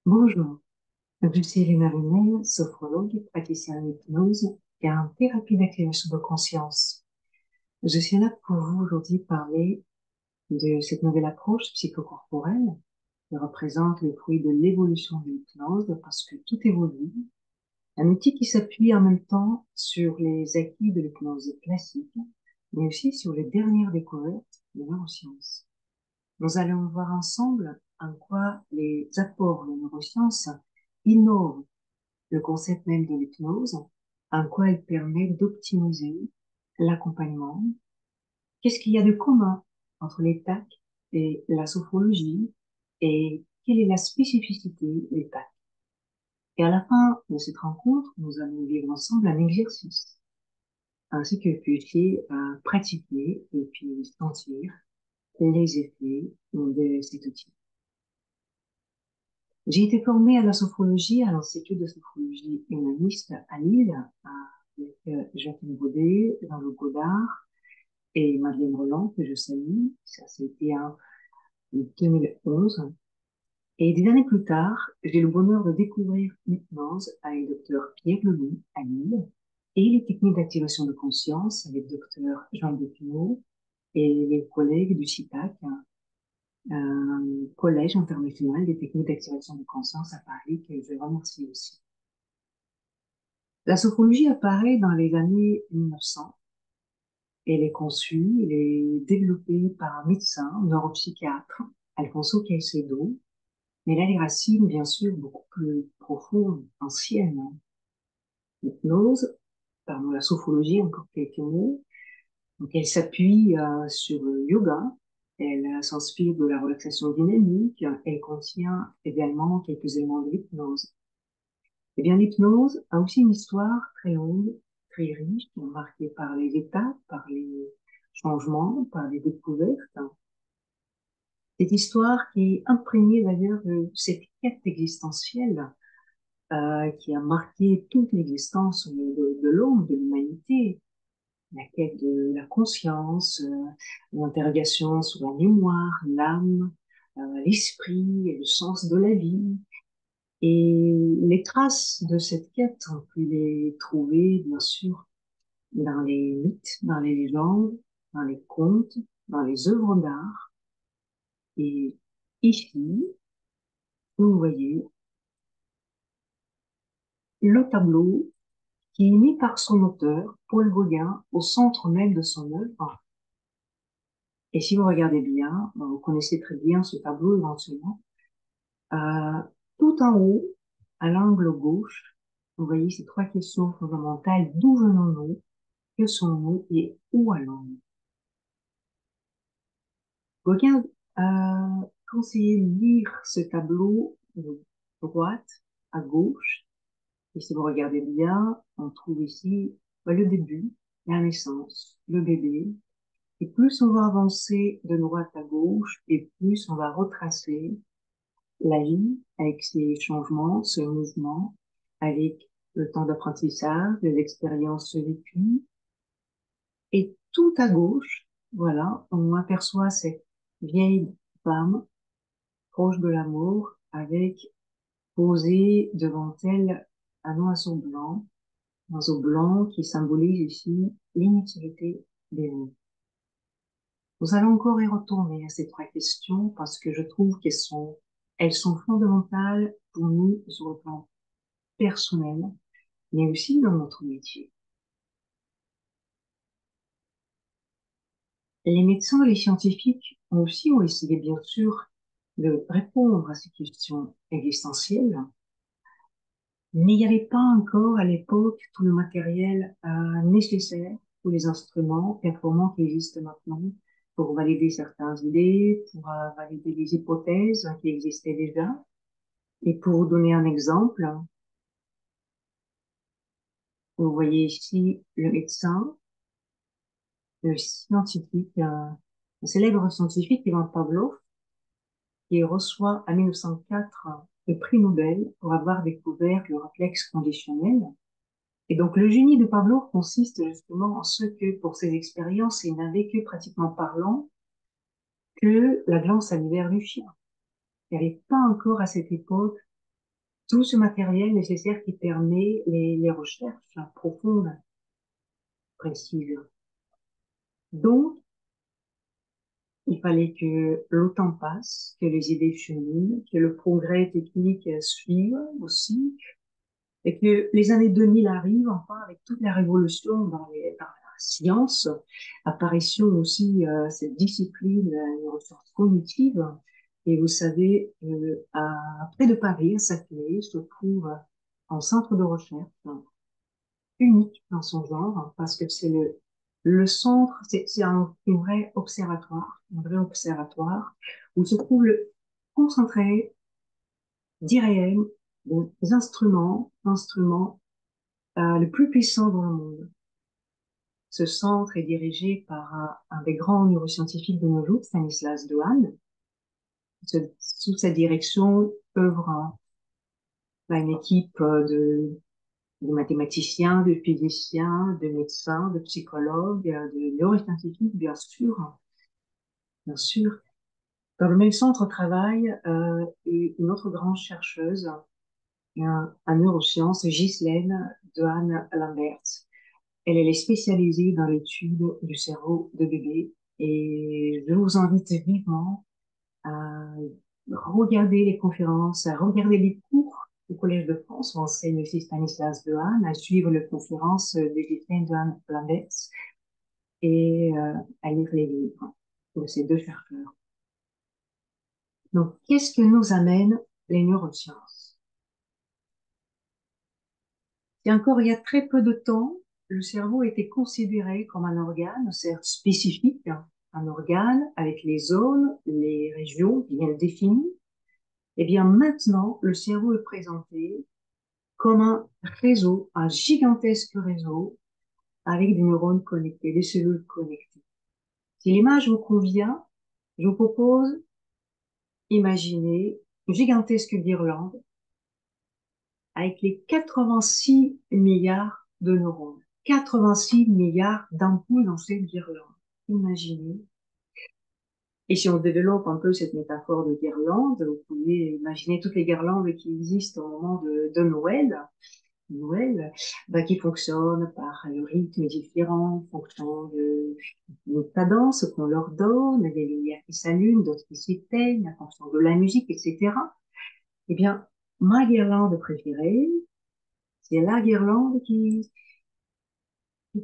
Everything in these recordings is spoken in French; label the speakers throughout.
Speaker 1: Bonjour, je suis Elena Runel, sophrologue, praticienne en hypnose et en thérapie d'activation de conscience. Je suis là pour vous aujourd'hui parler de cette nouvelle approche psychocorporelle qui représente le fruit de l'évolution de l'hypnose parce que tout évolue. Un outil qui s'appuie en même temps sur les acquis de l'hypnose classique, mais aussi sur les dernières découvertes de neurosciences. Nous allons voir ensemble en quoi les apports de neurosciences innovent le concept même de l'hypnose, en quoi elle permet d'optimiser l'accompagnement. Qu'est-ce qu'il y a de commun entre les TAC et la sophrologie et quelle est la spécificité des TAC? Et à la fin de cette rencontre, nous allons vivre ensemble un exercice, ainsi que puissiez pratiquer et puis sentir les effets de cet outil. J'ai été formée à la sophrologie, à l'Institut de sophrologie humaniste à Lille, avec Jacqueline Baudet, Jean-Luc Godard et Madeleine Roland, que je salue. Ça, c'était en 2011. Et des années plus tard, j'ai le bonheur de découvrir l'hypnose avec le docteur Pierre Leloup à Lille et les techniques d'activation de conscience avec le docteur Jean Depinot et les collègues du CITAC, un collège international des techniques d'activation de conscience à Paris, que je remercie aussi. La sophrologie apparaît dans les années 1900. Elle est conçue, elle est développée par un médecin, un neuropsychiatre, Alfonso Caicedo, mais elle a des racines, bien sûr, beaucoup plus profondes, anciennes. L'hypnose, pardon, la sophrologie, encore quelques mots. Donc, elle s'appuie sur le yoga, elle s'inspire de la relaxation dynamique, elle contient également quelques éléments de l'hypnose. Eh bien, l'hypnose a aussi une histoire très longue, très riche, marquée par les étapes, par les changements, par les découvertes. Cette histoire qui est imprégnée d'ailleurs de cette quête existentielle qui a marqué toute l'existence de l'homme, de l'humanité. La quête de la conscience, l'interrogation sur la mémoire, l'âme, l'esprit et le sens de la vie. Et les traces de cette quête, on peut les trouver, bien sûr, dans les mythes, dans les légendes, dans les contes, dans les œuvres d'art. Et ici, vous voyez le tableau qui est mis par son auteur, Paul Gauguin, au centre même de son œuvre. Et si vous regardez bien, vous connaissez très bien ce tableau éventuellement, euh, tout en haut, à l'angle gauche, vous voyez ces trois questions fondamentales. D'où venons-nous? Que sommes-nous? Et où allons-nous? Gauguin a conseillé de lire ce tableau de droite à gauche. Et si vous regardez bien, on trouve ici le début, la naissance, le bébé. Et plus on va avancer de droite à gauche, et plus on va retracer la vie avec ses changements, ses mouvements, avec le temps d'apprentissage, les expériences vécues. Et tout à gauche, voilà, on aperçoit cette vieille femme proche de la mort avec posé devant elle un oiseau blanc qui symbolise ici l'inutilité des mots. Nous allons encore y retourner à ces trois questions parce que je trouve elles sont fondamentales pour nous sur le plan personnel, mais aussi dans notre métier. Les médecins et les scientifiques ont essayé, bien sûr, de répondre à ces questions existentielles, mais il n'y avait pas encore à l'époque tout le matériel nécessaire ou les instruments performants qui existent maintenant pour valider certaines idées, pour valider des hypothèses qui existaient déjà. Et pour vous donner un exemple, vous voyez ici le médecin, le scientifique, un célèbre scientifique, Ivan Pavlov, qui reçoit en 1904 le prix Nobel pour avoir découvert le réflexe conditionnel. Et donc, le génie de Pavlov consiste justement en ce que, pour ses expériences, il n'avait que pratiquement parlant que la glande salivaire du chien. Il n'y avait pas encore à cette époque tout ce matériel nécessaire qui permet les recherches profondes, précises. Donc, il fallait que le temps passe, que les idées cheminent, que le progrès technique suive aussi, et que les années 2000 arrivent, enfin, avec toute la révolution dans la science, apparition aussi cette discipline, la neurosciences cognitive. Et vous savez, près de Paris, à Saclay, se trouve un centre de recherche unique dans son genre, parce que c'est le centre, c'est un vrai observatoire, où se trouve concentré d'IRM, des instruments le plus puissant dans le monde. Ce centre est dirigé par un des grands neuroscientifiques de nos jours, Stanislas Dehaene. Sous sa direction œuvre une équipe de mathématiciens, de physiciens, de médecins, de psychologues, de neuroscientifiques, bien sûr, bien sûr. Dans le même centre travaille une autre grande chercheuse en neurosciences, Ghislaine Dehaene-Lambert. Elle est spécialisée dans l'étude du cerveau de bébé et je vous invite vivement à regarder les conférences, à regarder les cours au Collège de France où enseigne aussi Stanislas Dehaene, à suivre les conférences de Ghislaine Dehaene-Lambert et à lire les livres de ces deux chercheurs. Donc, qu'est-ce que nous amènent les neurosciences? Et encore il y a très peu de temps, le cerveau était considéré comme un organe, certes spécifique, un organe avec les zones, les régions bien définies. Eh bien, maintenant, le cerveau est présenté comme un réseau, un gigantesque réseau avec des neurones connectés, des cellules connectées. Si l'image vous convient, je vous propose d'imaginer une gigantesque guirlande avec les 86 milliards de neurones. 86 milliards d'ampoules dans cette guirlande. Imaginez. Et si on développe un peu cette métaphore de guirlande, vous pouvez imaginer toutes les guirlandes qui existent au moment de Noël. Noël, qui fonctionnent par le rythme différent, en fonction de cadence qu'on leur donne, des lumières qui s'allument, d'autres qui s'éteignent, en fonction de la musique, etc. Eh bien, ma guirlande préférée, c'est la guirlande qui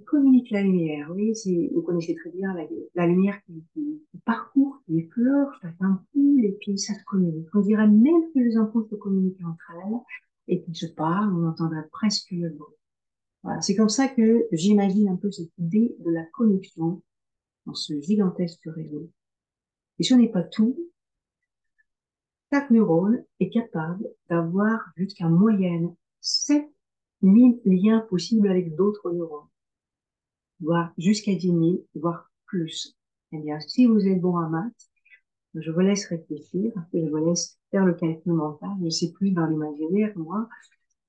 Speaker 1: communique la lumière. Oui, vous connaissez très bien la lumière qui parcourt, qui effleure chaque ampoule, et puis ça se communique. On dirait même que les ampoules se communiquent entre elles, et qu'ils se parlent, on entendrait presque le bruit. Voilà, c'est comme ça que j'imagine un peu cette idée de la connexion dans ce gigantesque réseau. Et ce n'est pas tout. Chaque neurone est capable d'avoir jusqu'à moyenne 7 000 liens possibles avec d'autres neurones, voire jusqu'à 10 000, voire plus. Eh bien, si vous êtes bon à maths, je vous laisse réfléchir, je vous laisse faire le calcul mental. Je sais plus dans l'imaginaire, moi.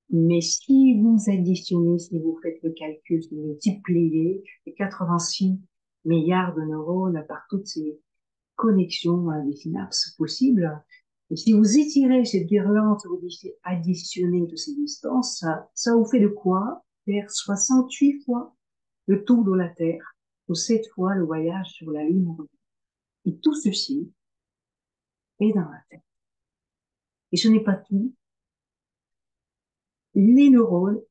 Speaker 1: Mais si vous additionnez, si vous faites le calcul, si vous multipliez les 86 milliards de neurones par toutes ces connexions des synapses possibles, et si vous étirez cette guirlande, vous additionnez toutes ces distances, ça vous fait de quoi faire 68 fois le tour de la Terre, ou 7 fois le voyage sur la Lune. Et tout ceci est dans la tête. Et ce n'est pas tout. Les neurones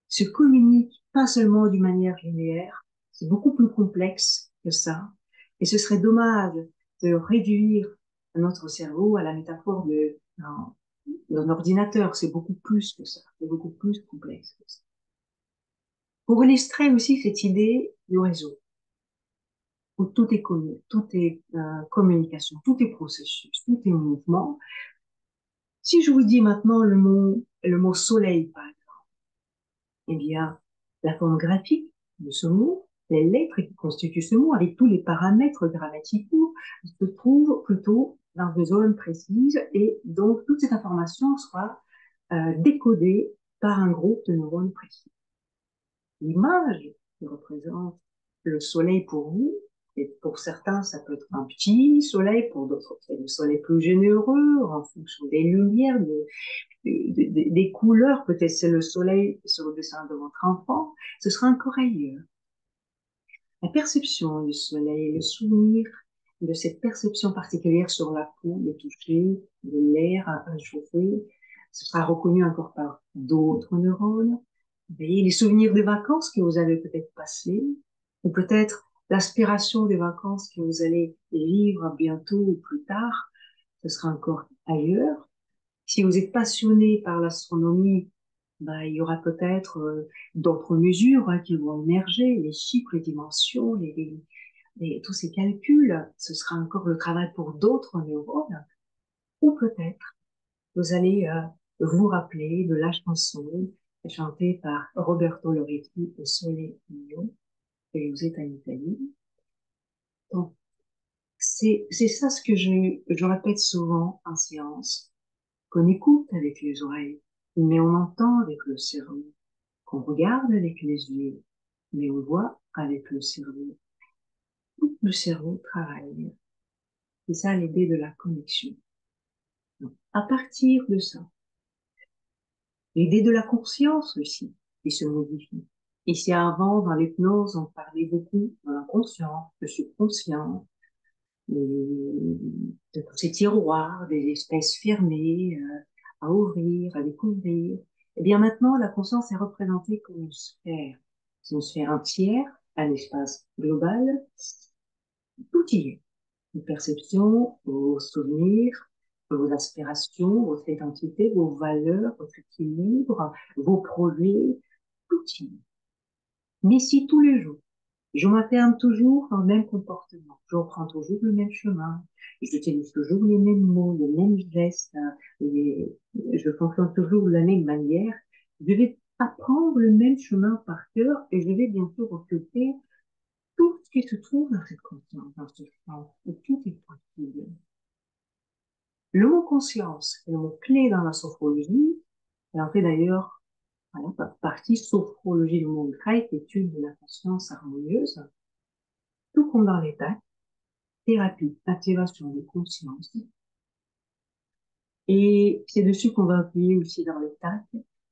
Speaker 1: se communiquent pas seulement d'une manière linéaire, c'est beaucoup plus complexe que ça. Et ce serait dommage de réduire notre cerveau à la métaphore d'un ordinateur. C'est beaucoup plus que ça, c'est beaucoup plus complexe que ça. Pour illustrer aussi cette idée du réseau, où tout est connu, tout est communication, tout est processus, tout est mouvement. Si je vous dis maintenant le mot soleil, par exemple, eh bien, la forme graphique de ce mot, les lettres qui constituent ce mot, avec tous les paramètres grammaticaux, se trouvent plutôt dans des zones précises et donc toute cette information sera décodée par un groupe de neurones précis. L'image qui représente le soleil pour vous, et pour certains, ça peut être un petit soleil, pour d'autres, c'est le soleil plus généreux, en fonction des lumières, des couleurs, peut-être c'est le soleil sur le dessin de votre enfant, ce sera encore ailleurs. La perception du soleil, le souvenir de cette perception particulière sur la peau, le toucher, de l'air à chauffer, ce sera reconnu encore par d'autres neurones. Vous voyez, les souvenirs des vacances que vous avez peut-être passées, ou peut-être l'aspiration des vacances que vous allez vivre bientôt ou plus tard, ce sera encore ailleurs. Si vous êtes passionné par l'astronomie, bah, il y aura peut-être d'autres mesures qui vont émerger, les chiffres, les dimensions, tous ces calculs. Ce sera encore le travail pour d'autres neurones. Ou peut-être vous allez vous rappeler de la chanson chantée par Roberto Loretti, au Sole Mio, et vous êtes en Italie. Donc, c'est ça ce que je répète souvent en séance, qu'on écoute avec les oreilles, mais on entend avec le cerveau, qu'on regarde avec les yeux, mais on voit avec le cerveau. Tout le cerveau travaille. C'est ça l'idée de la connexion. Donc, à partir de ça, l'idée de la conscience aussi, qui se modifie. Ici avant, dans l'hypnose, on parlait beaucoup de l'inconscient, le subconscient, de tous ces tiroirs, des espaces fermés à ouvrir, à découvrir. Eh bien maintenant, la conscience est représentée comme une sphère. C'est une sphère entière, un espace global, tout y est. Vos perceptions, vos souvenirs, vos aspirations, votre identité, vos valeurs, votre équilibre, vos projets, tout y est. Mais si tous les jours, je m'affirme toujours dans le même comportement, je reprends toujours le même chemin, j'utilise toujours les mêmes mots, les mêmes gestes, je fonctionne toujours de la même manière, je vais apprendre le même chemin par cœur et je vais bien sûr occuper tout ce qui se trouve dans cette conscience, dans ce champ, où tout est possible. Le mot conscience est le mot clé dans la sophrologie, et en fait d'ailleurs, voilà, partie sophrologie, le mot grec, étude de la conscience harmonieuse, tout comme dans l'état, thérapie, activation de conscience. Et c'est dessus qu'on va appuyer aussi dans l'état,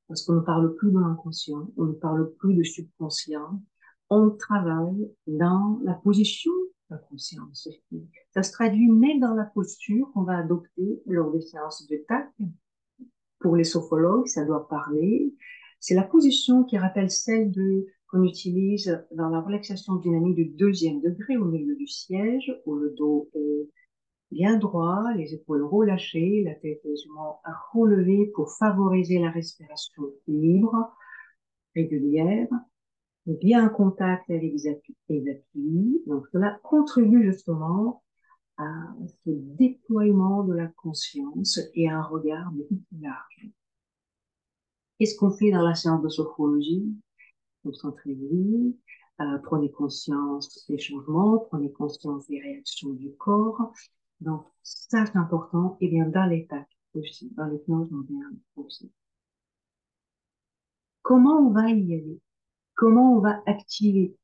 Speaker 1: parce qu'on ne parle plus de l'inconscient, on ne parle plus de subconscient, on travaille dans la position de la conscience. Ça se traduit même dans la posture qu'on va adopter lors des séances de TAC. Pour les sophrologues, ça doit parler. C'est la position qui rappelle celle qu'on utilise dans la relaxation dynamique du deuxième degré au milieu du siège, où le dos est bien droit, les épaules relâchées, la tête légèrement relevée pour favoriser la respiration libre, régulière, bien en contact avec les appuis. Donc cela contribue justement à ce déploiement de la conscience et à un regard beaucoup plus large. Qu'est-ce qu'on fait dans la séance de sophrologie? Concentrez-vous, prenez conscience des changements, prenez conscience des réactions du corps. Donc, ça, c'est important. Et bien, dans l'état aussi, dans l'hypnose moderne aussi. Comment on va y aller? Comment on va activer,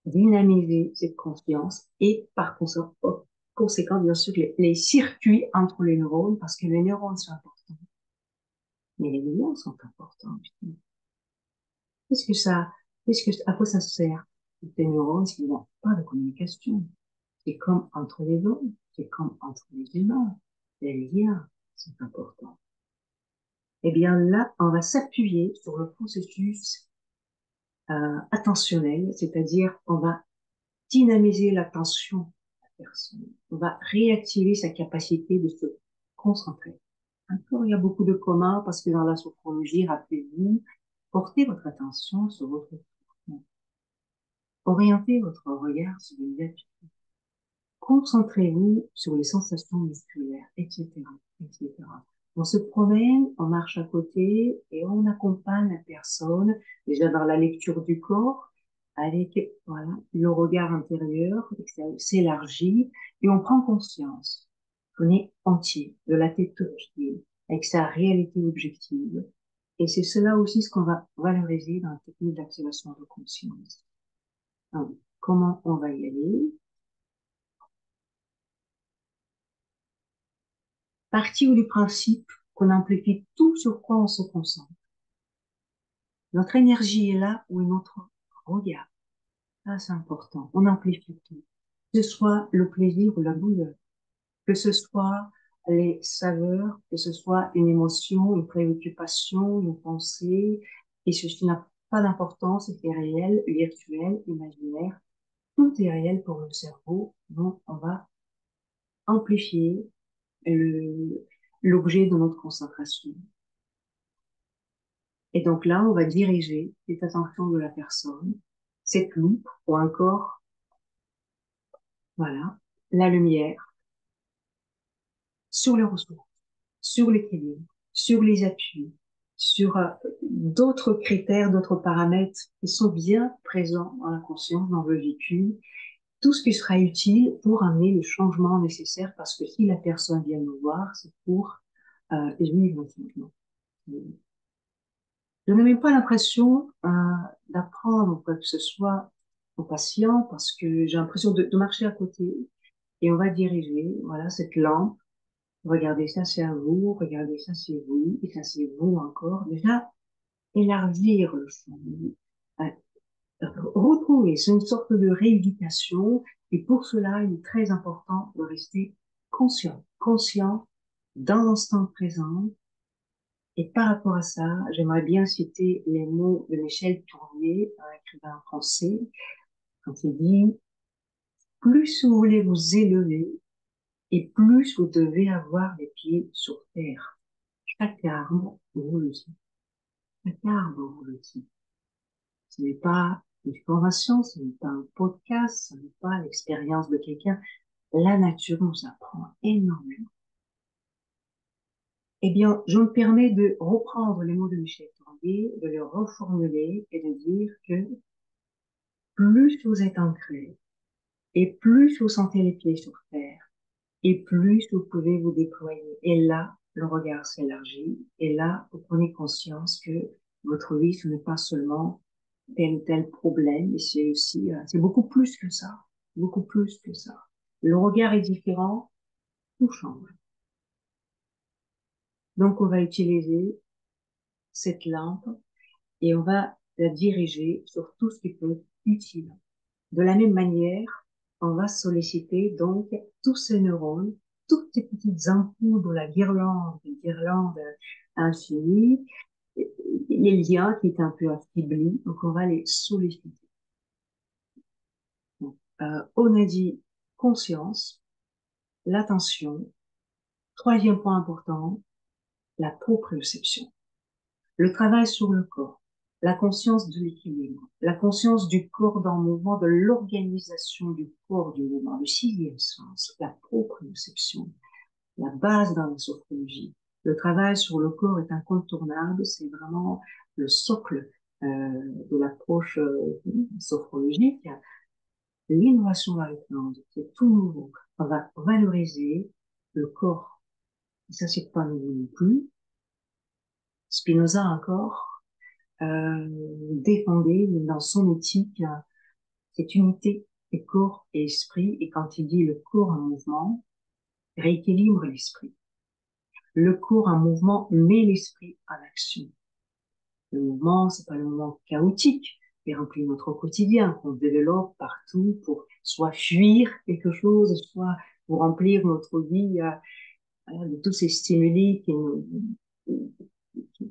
Speaker 1: dynamiser cette conscience et par conséquent, bien sûr, les circuits entre les neurones, parce que les neurones sont importants, mais les liens sont importants aussi. Qu'est-ce que ça, à quoi ça sert? Ces neurones, s'ils n'ont pas de communication. C'est comme entre les hommes, c'est comme entre les humains. Les liens sont importants. Eh bien là, on va s'appuyer sur le processus attentionnel, c'est-à-dire on va dynamiser l'attention de la personne. On va réactiver sa capacité de se concentrer. Encore, il y a beaucoup de communs parce que dans la sophrologie, rappelez-vous, portez votre attention sur votre souffle. Orientez votre regard sur les appuis. Concentrez-vous sur les sensations musculaires, etc., etc. On se promène, on marche à côté et on accompagne la personne déjà dans la lecture du corps avec voilà le regard intérieur s'élargit et on prend conscience qu'on est entier de la tête aux pieds avec sa réalité objective. Et c'est cela aussi ce qu'on va valoriser dans la technique d'activation de conscience. Donc, comment on va y aller? Partir du principe qu'on amplifie tout sur quoi on se concentre. Notre énergie est là où est notre regard. Ça, c'est important. On amplifie tout. Que ce soit le plaisir ou la douleur, que ce soit les saveurs, que ce soit une émotion, une préoccupation, une pensée, et ceci n'a pas d'importance, c'est réel, virtuel, imaginaire, tout est réel pour le cerveau, donc on va amplifier l'objet de notre concentration. Et donc là, on va diriger cette attention de la personne, cette loupe, ou encore, voilà, la lumière, sur les ressources, sur l'équilibre, sur les appuis, sur d'autres critères, d'autres paramètres qui sont bien présents dans la conscience, dans le vécu, tout ce qui sera utile pour amener le changement nécessaire, parce que si la personne vient nous voir, c'est pour vivre le changement. Je n'ai même pas l'impression d'apprendre quoi que ce soit aux patients, parce que j'ai l'impression de marcher à côté et on va diriger, voilà, cette lampe. Regardez ça, c'est à vous, regardez ça, c'est vous, et ça, c'est vous encore. Déjà, élargir le champ, retrouver, c'est une sorte de rééducation, et pour cela, il est très important de rester conscient, conscient dans l'instant présent. Et par rapport à ça, j'aimerais bien citer les mots de Michel Tournier, un écrivain français, quand il dit: plus vous voulez vous élever, et plus vous devez avoir les pieds sur terre. Chaque arbre vous le dit. Chaque arbre vous le dit. Ce n'est pas une formation, ce n'est pas un podcast, ce n'est pas l'expérience de quelqu'un. La nature nous apprend énormément. Eh bien, je me permets de reprendre les mots de Michel Tournier, de les reformuler et de dire que plus vous êtes ancré et plus vous sentez les pieds sur terre et plus vous pouvez vous déployer. Et là, le regard s'élargit et là, vous prenez conscience que votre vie, ce n'est pas seulement tel ou tel problème, mais c'est aussi, c'est beaucoup plus que ça, beaucoup plus que ça. Le regard est différent, tout change. Donc, on va utiliser cette lampe et on va la diriger sur tout ce qui peut être utile. De la même manière, on va solliciter donc tous ces neurones, toutes ces petites ampoules de la guirlande, une guirlande infinie, les liens qui étaient un peu affaiblis, donc on va les solliciter. Donc, on a dit conscience, l'attention, troisième point important, la proprioception. Le travail sur le corps, la conscience de l'équilibre, la conscience du corps dans le mouvement, de l'organisation du corps du mouvement, le sixième sens, la proprioception, la base dans la sophrologie. Le travail sur le corps est incontournable, c'est vraiment le socle de l'approche sophrologique. L'innovation dans l'hypnose, c'est tout nouveau. On va valoriser le corps. Et ça, c'est pas nouveau non plus. Spinoza encore défendait dans son éthique cette unité des corps et esprit. Et quand il dit le corps en mouvement, rééquilibre l'esprit. Le corps en mouvement met l'esprit en action. Le mouvement, c'est pas le mouvement chaotique qui remplit notre quotidien, qu'on développe partout pour soit fuir quelque chose, soit pour remplir notre vie de tous ces stimuli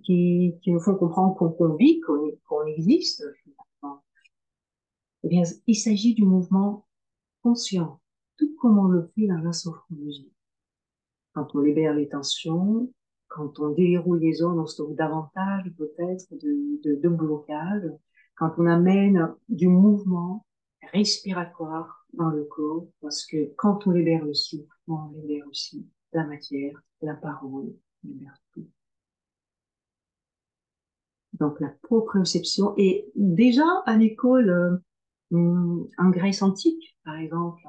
Speaker 1: qui nous font comprendre qu'on vit, qu'on existe, finalement. Eh bien, il s'agit du mouvement conscient, tout comme on le fait dans la sophrologie. Quand on libère les tensions, quand on déverrouille les zones, on se trouve davantage peut-être de blocage. Quand on amène du mouvement respiratoire dans le corps, parce que quand on libère le souffle, on libère aussi la matière, la parole, on libère tout. Donc la proprioception. Et déjà à l'école, en Grèce antique, par exemple,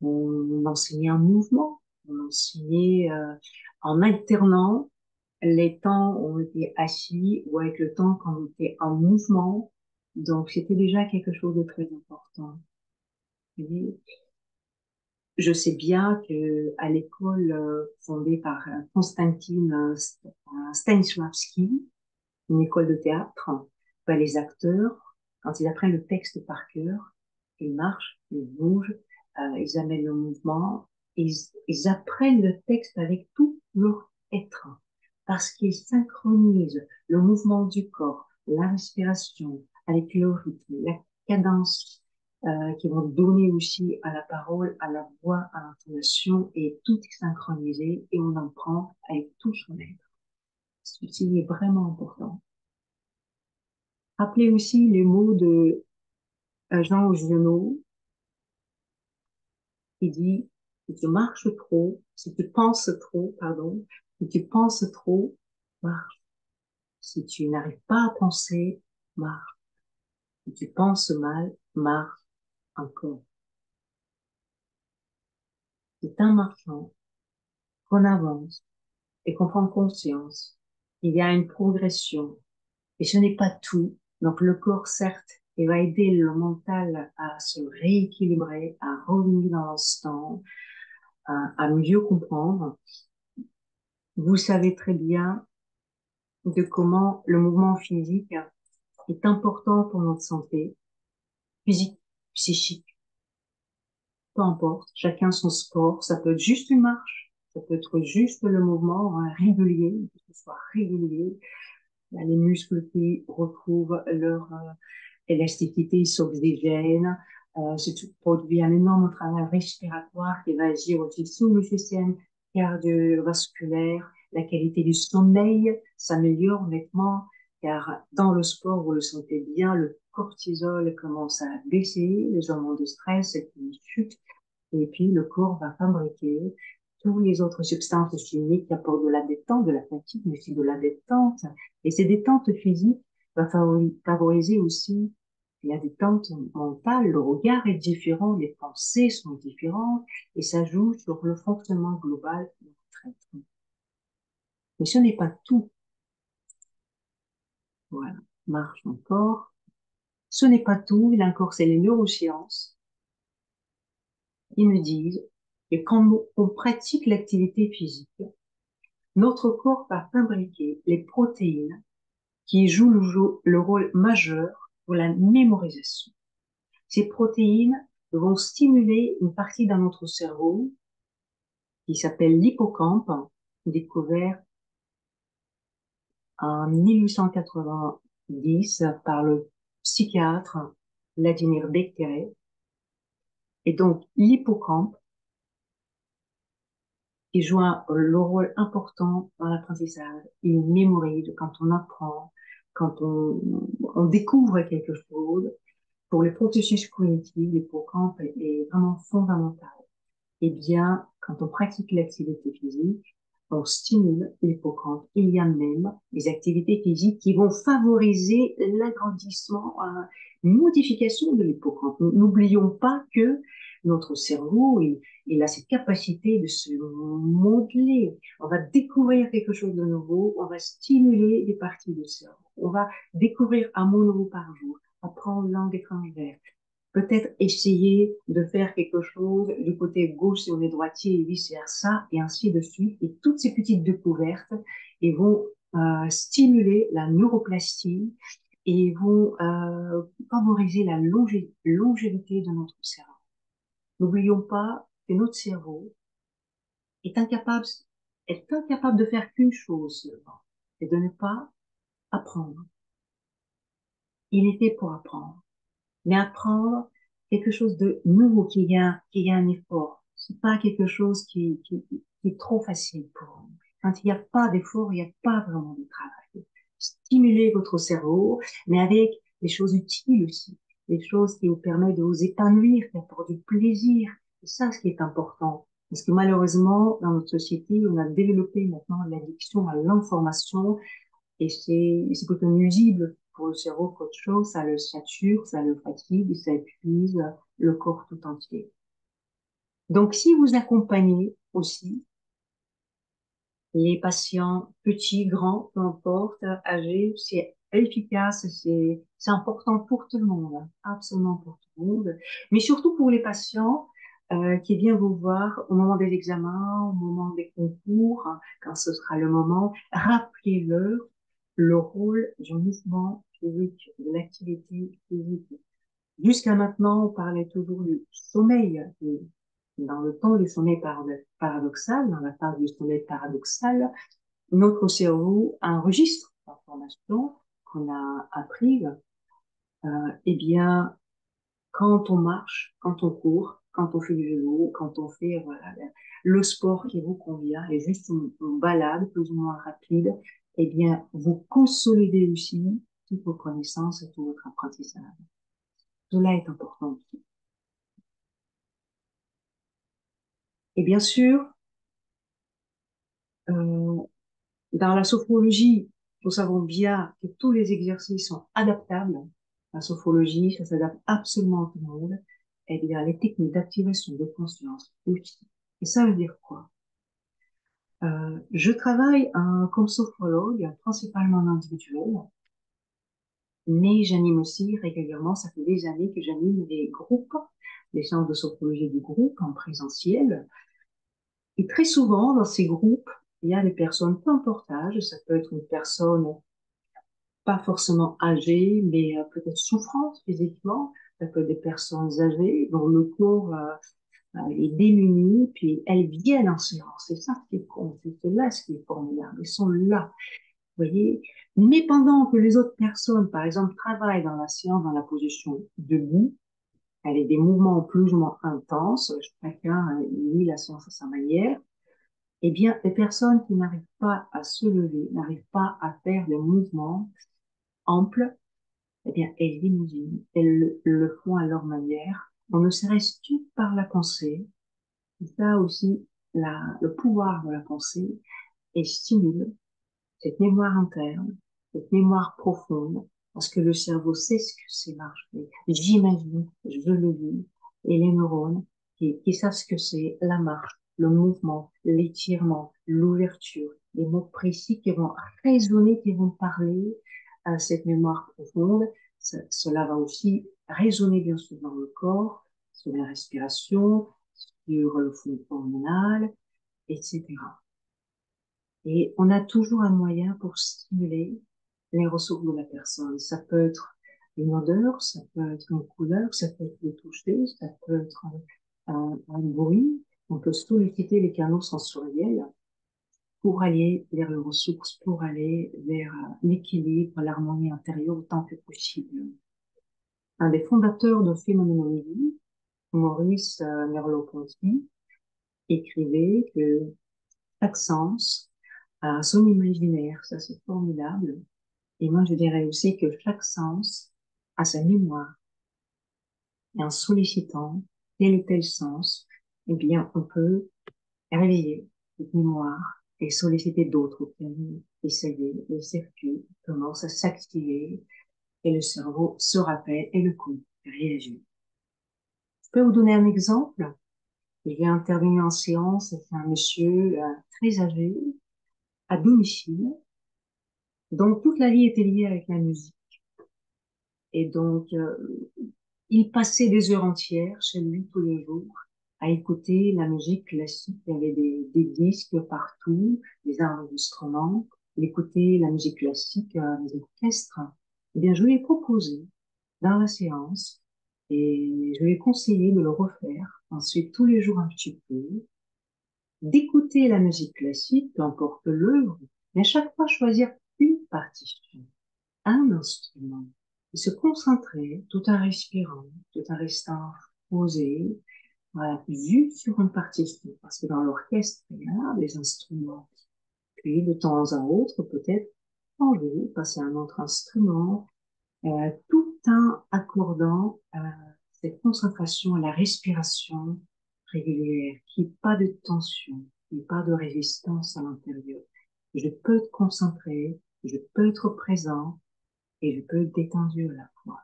Speaker 1: on enseignait un mouvement, on enseignait en alternant les temps où on était assis ou avec le temps quand on était en mouvement. Donc c'était déjà quelque chose de très important. Et je sais bien que à l'école fondée par Stanislavski, une école de théâtre, ben, les acteurs, quand ils apprennent le texte par cœur, ils marchent, ils bougent, ils amènent le mouvement, ils apprennent le texte avec tout leur être, parce qu'ils synchronisent le mouvement du corps, la respiration, avec le rythme, la cadence, qui vont donner aussi à la parole, à la voix, à l'intonation, et tout est synchronisé, et on en prend avec tout son être. Ceci est vraiment important. Rappelez aussi les mots de Jean Genot, qui dit, si tu marches trop, si tu penses trop, pardon, si tu penses trop, marche. Si tu n'arrives pas à penser, marche. Si tu penses mal, marche encore. C'est en marchant qu'on avance et qu'on prend conscience qu'il y a une progression. Et ce n'est pas tout. Donc le corps, certes, il va aider le mental à se rééquilibrer, à revenir dans l'instant, à mieux comprendre. Vous savez très bien de comment le mouvement physique est important pour notre santé, physique, psychique, peu importe, chacun son sport. Ça peut être juste une marche, ça peut être juste le mouvement régulier, que ce soit régulier. Il y a les muscles qui retrouvent leur élasticité, s'oxygènent. C'est tout produit un énorme travail respiratoire qui va agir aussi sur le système cardiovasculaire. La qualité du sommeil s'améliore nettement car dans le sport, vous le sentez bien, le cortisol commence à baisser, les hormones de stress qui chutent et puis le corps va fabriquer toutes les autres substances chimiques qui apportent de la détente, de la fatigue, mais aussi de la détente. Et ces détentes physiques va favoriser aussi la détente mentale. Le regard est différent, les pensées sont différentes et ça joue sur le fonctionnement global de notre être. Mais ce n'est pas tout. Voilà. Marche encore. Ce n'est pas tout. Là encore, c'est les neurosciences qui nous disent que quand on pratique l'activité physique, notre corps va fabriquer les protéines qui jouent le rôle majeur pour la mémorisation. Ces protéines vont stimuler une partie dans notre cerveau qui s'appelle l'hippocampe, découvert en 1890 par le psychiatre Vladimir Beckeret. Et donc, l'hippocampe, qui joue le rôle important dans l'apprentissage, il mémorise quand on apprend, quand on découvre quelque chose. Pour les processus cognitifs, l'hippocampe est vraiment fondamental. Eh bien, quand on pratique l'activité physique, on stimule l'hippocampe. Il y a même des activités physiques qui vont favoriser l'agrandissement, une modification de l'hippocampe. N'oublions pas que notre cerveau, il a cette capacité de se modeler. On va découvrir quelque chose de nouveau, on va stimuler des parties du cerveau. On va découvrir un mot nouveau par jour, apprendre une langue étrangère, peut-être essayer de faire quelque chose du côté gauche si on est droitier et vice-versa, et ainsi de suite. Et toutes ces petites découvertes et vont stimuler la neuroplastie et vont favoriser la longévité de notre cerveau. N'oublions pas que notre cerveau est incapable, est incapable de faire qu'une chose seulement, c'est de ne pas apprendre. Il est fait pour apprendre. Mais apprendre quelque chose de nouveau qui y a un effort. C'est pas quelque chose qui est trop facile pour vous. Quand il n'y a pas d'effort, il n'y a pas vraiment de travail. Stimulez votre cerveau, mais avec des choses utiles aussi, des choses qui vous permettent de vous épanouir, qui apportent du plaisir. C'est ça ce qui est important. Parce que malheureusement, dans notre société, on a développé maintenant l'addiction à l'information et c'est plutôt nuisible pour le cerveau qu'autre chose. Ça le sature, ça le fatigue, ça épuise le corps tout entier. Donc, si vous accompagnez aussi les patients petits, grands, peu importe, âgés, c'est efficace, c'est important pour tout le monde, hein, absolument pour tout le monde, mais surtout pour les patients qui vient vous voir au moment des examens, au moment des concours, hein, quand ce sera le moment. Rappelez-le le rôle du mouvement physique, de l'activité physique. Jusqu'à maintenant, on parlait toujours du sommeil. Et dans le temps du sommeil paradoxal, dans la phase du sommeil paradoxal, notre cerveau enregistre l'information qu'on a apprise. Eh bien, quand on marche, quand on court, quand on fait du vélo, quand on fait voilà, le sport qui vous convient et juste une balade plus ou moins rapide, eh bien, vous consolidez aussi toutes vos connaissances et tout votre apprentissage. Cela est important aussi. Et bien sûr, euh, dans la sophrologie, nous savons bien que tous les exercices sont adaptables. La sophrologie, ça s'adapte absolument à tout le monde. Et bien, les techniques d'activation de conscience aussi. Et ça veut dire quoi? Je travaille comme sophrologue, principalement en individuel, mais j'anime aussi régulièrement, ça fait des années que j'anime des groupes, des séances de sophrologie de groupe en présentiel. Et très souvent, dans ces groupes, il y a des personnes, peu importe l'âge, ça peut être une personne pas forcément âgée, mais peut-être souffrante physiquement, ça peut être des personnes âgées dont le corps est démuni, puis elles viennent en séance. C'est ça qui est con, c'est là ce qui est formidable. Elles sont là, vous voyez. Mais pendant que les autres personnes, par exemple, travaillent dans la séance, dans la position debout, avec des mouvements plus ou moins intenses, chacun lit la séance à sa manière, eh bien, les personnes qui n'arrivent pas à se lever, n'arrivent pas à faire des mouvements amples, eh bien, elles l'imaginent, elles le font à leur manière. On ne serait-ce que par la pensée. Et ça aussi, le pouvoir de la pensée et stimule cette mémoire interne, cette mémoire profonde, parce que le cerveau sait ce que c'est marcher. J'imagine, je le vis, et les neurones qui savent ce que c'est la marche, le mouvement, l'étirement, l'ouverture, les mots précis qui vont résonner, qui vont parler à cette mémoire profonde. Cela va aussi résonner bien sûr dans le corps, sur la respiration, sur le fond hormonal, etc. Et on a toujours un moyen pour stimuler les ressources de la personne. Ça peut être une odeur, ça peut être une couleur, ça peut être le toucher, ça peut être un bruit. On peut solliciter les canaux sensoriels pour aller vers les ressources, pour aller vers l'équilibre, l'harmonie intérieure autant que possible. Un des fondateurs de Phénoménologie, Maurice Merleau-Ponty, écrivait que chaque sens a son imaginaire, ça c'est formidable. Et moi je dirais aussi que chaque sens a sa mémoire. Et en sollicitant tel ou tel sens, eh bien on peut réveiller cette mémoire et solliciter d'autres canaux. Et ça y est, le circuit commence à s'activer et le cerveau se rappelle et le corps réagit. Je peux vous donner un exemple. J'ai intervenu en séance, c'est un monsieur très âgé, à domicile. Donc toute la vie était liée avec la musique. Et donc, il passait des heures entières chez lui tous les jours à écouter la musique classique. Il y avait des disques partout, des enregistrements. Il écoutait la musique classique, les orchestres. Eh bien, je lui ai proposé dans la séance et je lui ai conseillé de le refaire ensuite tous les jours un petit peu, d'écouter la musique classique, peu importe l'œuvre, mais à chaque fois choisir une partition, un instrument, et se concentrer tout en respirant, tout en restant posé, voilà, juste sur une partition, parce que dans l'orchestre, il y a des instruments. Puis, de temps à autre, peut-être changer, passer à un autre instrument, tout en accordant cette concentration à la respiration régulière, qu'il n'y ait pas de tension, qu'il n'y ait pas de résistance à l'intérieur. Je peux être concentré, je peux être présent et je peux être détendu à la fois.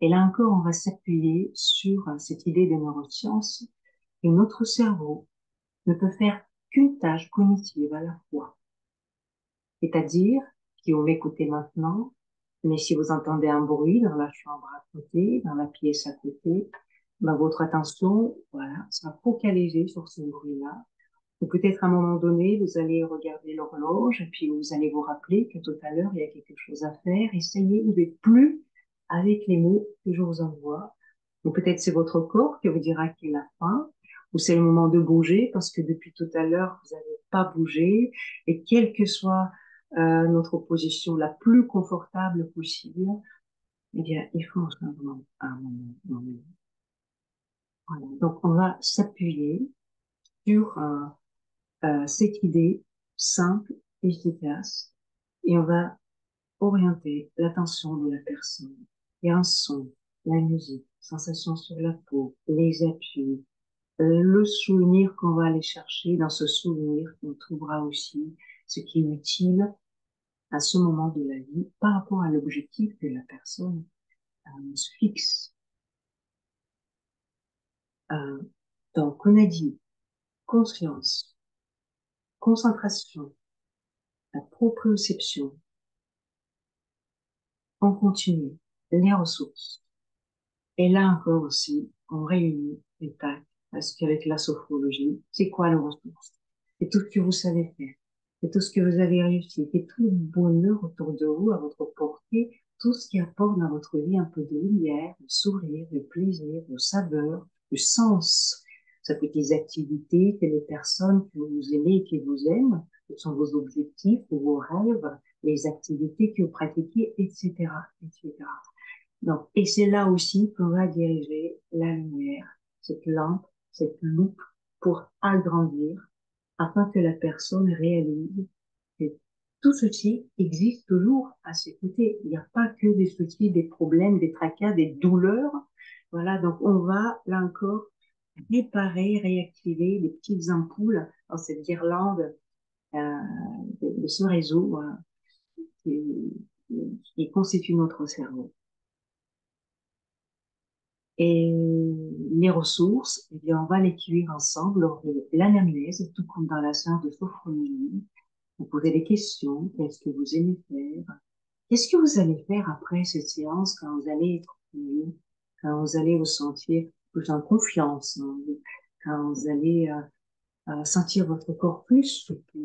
Speaker 1: Et là encore, on va s'appuyer sur cette idée des neurosciences que notre cerveau ne peut faire qu'une tâche cognitive à la fois. C'est-à-dire, si vous m'écoutez maintenant, mais si vous entendez un bruit dans la chambre à côté, dans la pièce à côté, ben, votre attention, voilà, sera focalisée sur ce bruit-là. Ou peut-être à un moment donné, vous allez regarder l'horloge et puis vous allez vous rappeler que tout à l'heure, il y a quelque chose à faire. Essayez, vous n'êtes plus avec les mots que je vous envoie. Ou peut-être c'est votre corps qui vous dira qu'il a faim, ou c'est le moment de bouger parce que depuis tout à l'heure, vous n'avez pas bougé. Et quelle que soit notre position la plus confortable possible, eh bien, il faut un moment. Voilà. Donc, on va s'appuyer sur cette idée simple, efficace, et on va orienter l'attention de la personne. Il y a un son, la musique, sensation sur la peau, les appuis, le souvenir qu'on va aller chercher. Dans ce souvenir, on trouvera aussi ce qui est utile à ce moment de la vie par rapport à l'objectif que la personne se fixe. Euh, donc, on a dit conscience, concentration, la proprioception, on continue, les ressources. Et là encore aussi, on réunit les tâches, parce qu'avec la sophrologie, c'est quoi les ressources? C'est tout ce que vous savez faire, c'est tout ce que vous avez réussi, c'est tout le bonheur autour de vous, à votre portée, tout ce qui apporte dans votre vie un peu de lumière, de sourire, de plaisir, de saveur, de sens. Ça peut être des activités que les personnes que vous aimez et qui vous aiment, ce sont vos objectifs, vos rêves, les activités que vous pratiquez, etc., etc. Donc, et c'est là aussi qu'on va diriger la lumière, cette lampe, cette loupe pour agrandir afin que la personne réalise que tout ceci existe toujours à ses côtés. Il n'y a pas que des soucis, des problèmes, des tracas, des douleurs. Voilà, donc on va là encore réparer, réactiver les petites ampoules dans cette guirlande de ce réseau qui, qui constitue notre cerveau. Et les ressources, eh bien, on va les cuire ensemble lors de l'anamnèse, tout comme dans la séance de sophrologie. Vous posez des questions. Qu'est-ce que vous aimez faire? Qu'est-ce que vous allez faire après cette séance quand vous allez être mieux, quand vous allez vous sentir plus en confiance, hein, quand vous allez sentir votre corps plus souple,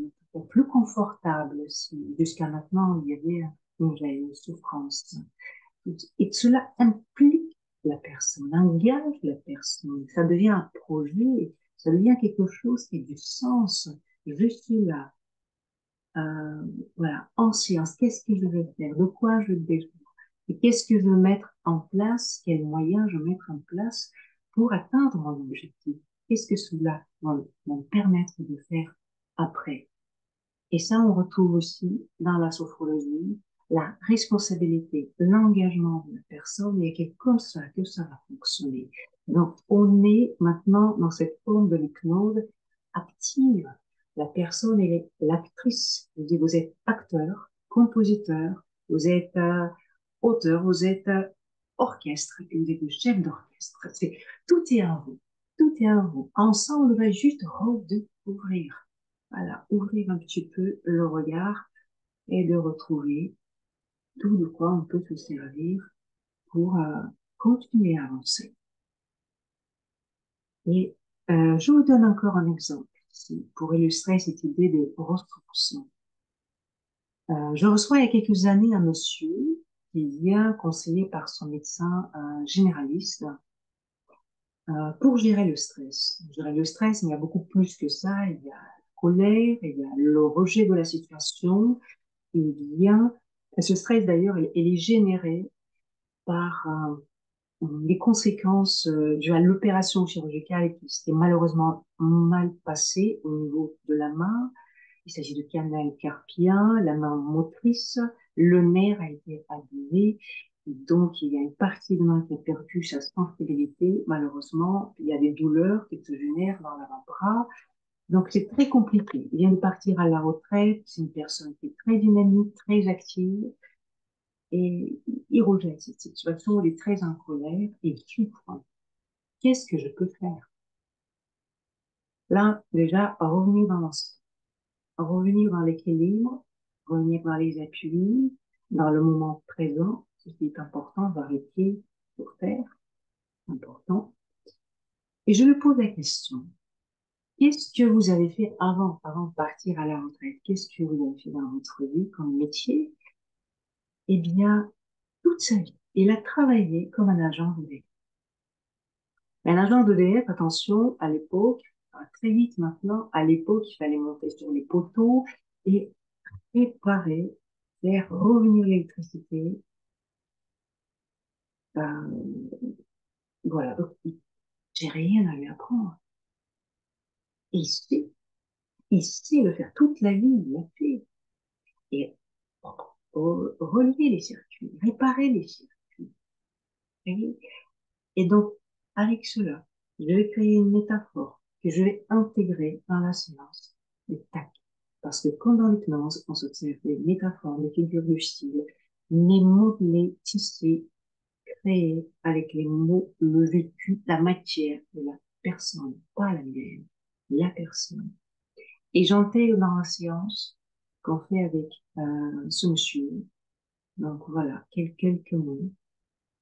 Speaker 1: plus confortable, si jusqu'à maintenant il y avait une réelle souffrance. Et cela implique la personne, engage la personne. Ça devient un projet, ça devient quelque chose qui a du sens. Je suis là, euh, voilà, en science. Qu'est-ce que je vais faire? De quoi je vais et qu'est-ce que je veux mettre en place? Quels moyens je vais mettre en place pour atteindre mon objectif? Qu'est-ce que cela va me permettre de faire après? Et ça, on retrouve aussi dans la sophrologie la responsabilité, l'engagement de la personne, et c'est comme ça que ça va fonctionner. Donc, on est maintenant dans cette forme de l'hypnose active. La personne, elle est l'actrice. Je dis, vous êtes acteur, compositeur, vous êtes auteur, vous êtes orchestre, et vous êtes le chef d'orchestre. Tout est en vous. Tout est en vous. Ensemble, on va juste redécouvrir. Voilà, ouvrir un petit peu le regard et de retrouver tout de quoi on peut se servir pour continuer à avancer. Et je vous donne encore un exemple ici pour illustrer cette idée de ressources. Je reçois il y a quelques années un monsieur qui vient conseiller par son médecin généraliste pour gérer le stress. Gérer le stress, mais il y a beaucoup plus que ça. Il y a la colère, il y a le rejet de la situation, il y a ce stress d'ailleurs, il est généré par les conséquences dues à l'opération chirurgicale qui s'était malheureusement mal passée au niveau de la main. Il s'agit de canal carpien, la main motrice, le nerf a été abîmé, donc il y a une partie de main qui a perdu sa sensibilité. Malheureusement, il y a des douleurs qui se génèrent dans l'avant-bras. Donc c'est très compliqué. Il vient de partir à la retraite, c'est une personne qui est très dynamique, très active, et il rejette cette situation, il est très en colère, il souffre. Qu'est-ce que je peux faire? Là, déjà, revenir dans l'instant, revenir dans l'équilibre, revenir dans les appuis, dans le moment présent, ce qui est important, vérifier pour faire, important. Et je me pose la question, qu'est-ce que vous avez fait avant de partir à la retraite? Qu'est-ce que vous avez fait dans votre vie comme métier? Eh bien, toute sa vie, il a travaillé comme un agent d'EDF. Un agent d'EDF, attention, à l'époque, très vite maintenant, à l'époque, il fallait monter sur les poteaux et réparer, faire revenir l'électricité. Euh, voilà, donc j'ai rien à lui apprendre. Et il sait le faire toute la vie, il l'a fait. Et relier les circuits, réparer les circuits. Voyez. Et donc, avec cela, je vais créer une métaphore que je vais intégrer dans la séance du tac. Parce que quand dans l'hypnose, on s'observe les métaphores, les figures de style, les mots, les tissés créés avec les mots, le vécu, la matière de la personne, pas la mienne, la personne. Et j'intègre dans la séance qu'on fait avec ce monsieur. Donc voilà, quelques mots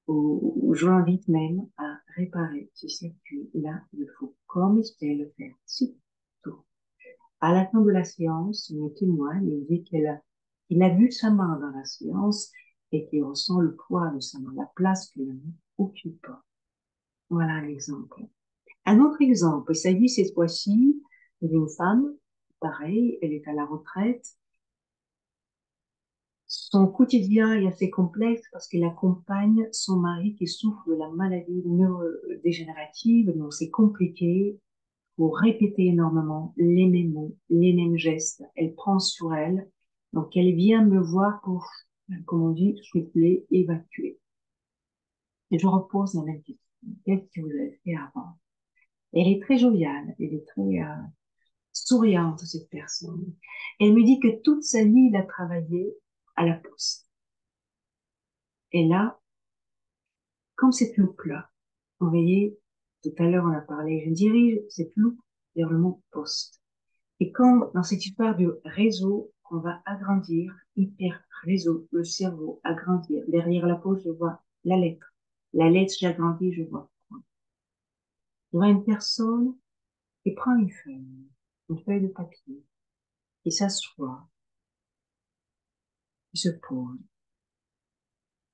Speaker 1: où je l'invite même à réparer ce circuit là il faut, comme il sait le faire, si tout. À la fin de la séance, il me témoigne, il dit qu'il a vu sa main dans la séance et qu'il ressent le poids de sa main, la place que la main occupe. Voilà l'exemple. Un autre exemple, il s'agit cette fois-ci d'une femme, pareil, elle est à la retraite. Son quotidien est assez complexe parce qu'elle accompagne son mari qui souffre de la maladie neurodégénérative, donc c'est compliqué. Faut répéter énormément les mêmes mots, les mêmes gestes. Elle prend sur elle. Donc elle vient me voir pour, comme on dit, souffler, évacuer. Et je repose la même question. Qu'est-ce que vous avez fait avant? Elle est très joviale, elle est très souriante, cette personne. Elle me dit que toute sa vie, il a travaillé à la poste. Et là, comme cette loupe-là, vous voyez, tout à l'heure on a parlé, je dirige cette loupe vers le mot poste. Et quand, dans cette histoire du réseau, on va agrandir, hyper réseau, le cerveau, agrandir. Derrière la peau, je vois la lettre. La lettre, j'agrandis, je vois. Je vois une personne qui prend une feuille de papier, qui s'assoit, qui se pose,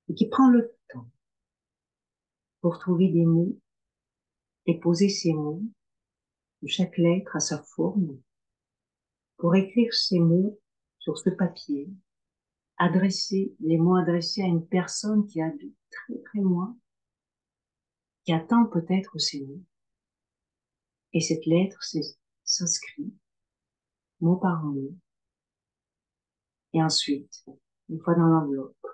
Speaker 1: et qui prend le temps pour trouver des mots et poser ces mots, où chaque lettre a sa forme, pour écrire ces mots sur ce papier, adresser, les mots adressés à une personne qui habite très très loin, qui attend peut-être ces mots. Et cette lettre s'inscrit mot par mot. Et ensuite, une fois dans l'enveloppe,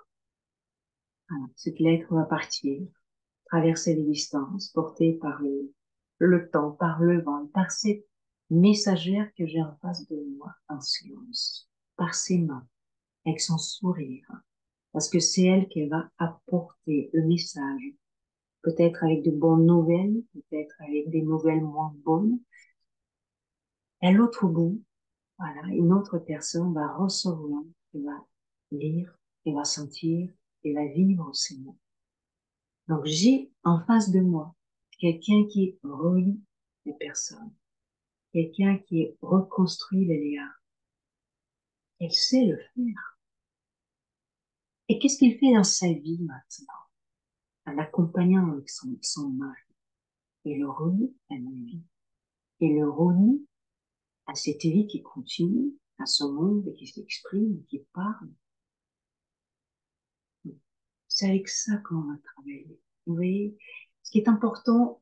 Speaker 1: voilà, cette lettre va partir, traverser les distances, portée par le temps, par le vent, par cette messagère que j'ai en face de moi en silence, par ses mains, avec son sourire, parce que c'est elle qui va apporter le message, peut-être avec de bonnes nouvelles, peut-être avec des nouvelles moins bonnes. Et à l'autre bout, voilà, une autre personne va recevoir, et va lire, et va sentir, et va vivre ces mots. Donc j'ai en face de moi quelqu'un qui relie les personnes, quelqu'un qui reconstruit les liens. Elle sait le faire. Et qu'est-ce qu'il fait dans sa vie maintenant, en accompagnant avec son mari? Il le relie à une vie. Il le relie à cette vie qui continue, à ce monde qui s'exprime, qui parle. C'est avec ça qu'on va travailler. Vous voyez, ce qui est important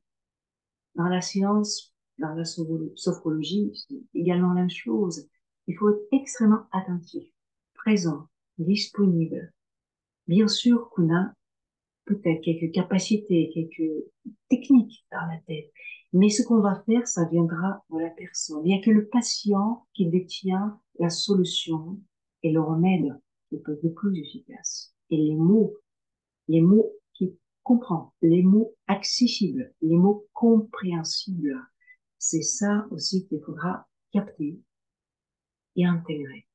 Speaker 1: dans la science, dans la sophrologie, c'est également la même chose. Il faut être extrêmement attentif, présent, disponible. Bien sûr qu'on a peut-être quelques capacités, quelques techniques dans la tête, mais ce qu'on va faire, ça viendra de la personne. Il n'y a que le patient qui détient la solution et le remède qui peut être le plus efficace. Et les mots qui comprend, les mots accessibles, les mots compréhensibles. C'est ça aussi qu'il faudra capter et intégrer.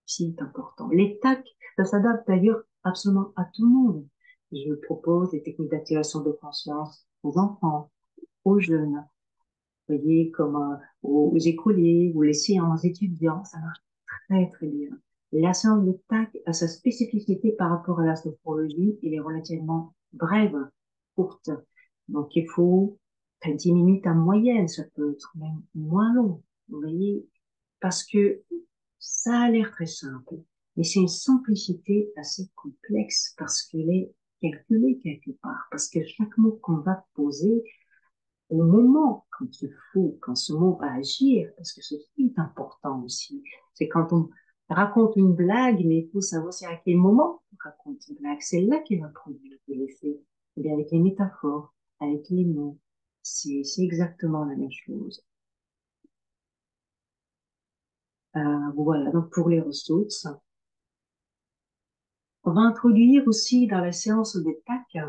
Speaker 1: C'est important. Les TAC, ça s'adapte d'ailleurs absolument à tout le monde. Je propose des techniques d'activation de conscience aux enfants, aux jeunes. Vous voyez, comme aux écoliers ou les séances étudiants, ça marche très très bien. La séance de TAC a sa spécificité par rapport à la sophrologie, elle est relativement brève, courte. Donc il faut 10 minutes en moyenne, ça peut être même moins long, vous voyez, parce que ça a l'air très simple, mais c'est une simplicité assez complexe parce qu'elle est calculée quelque part, parce que chaque mot qu'on va poser au moment, quand il faut, quand ce mot va agir, parce que ceci est important aussi. C'est quand on raconte une blague, mais il faut savoir c'est à quel moment on raconte une blague. C'est là qu'il va produire de l'effet. Eh bien, avec les métaphores, avec les mots, c'est exactement la même chose. Voilà, donc pour les ressources, on va introduire aussi dans la séance de TAC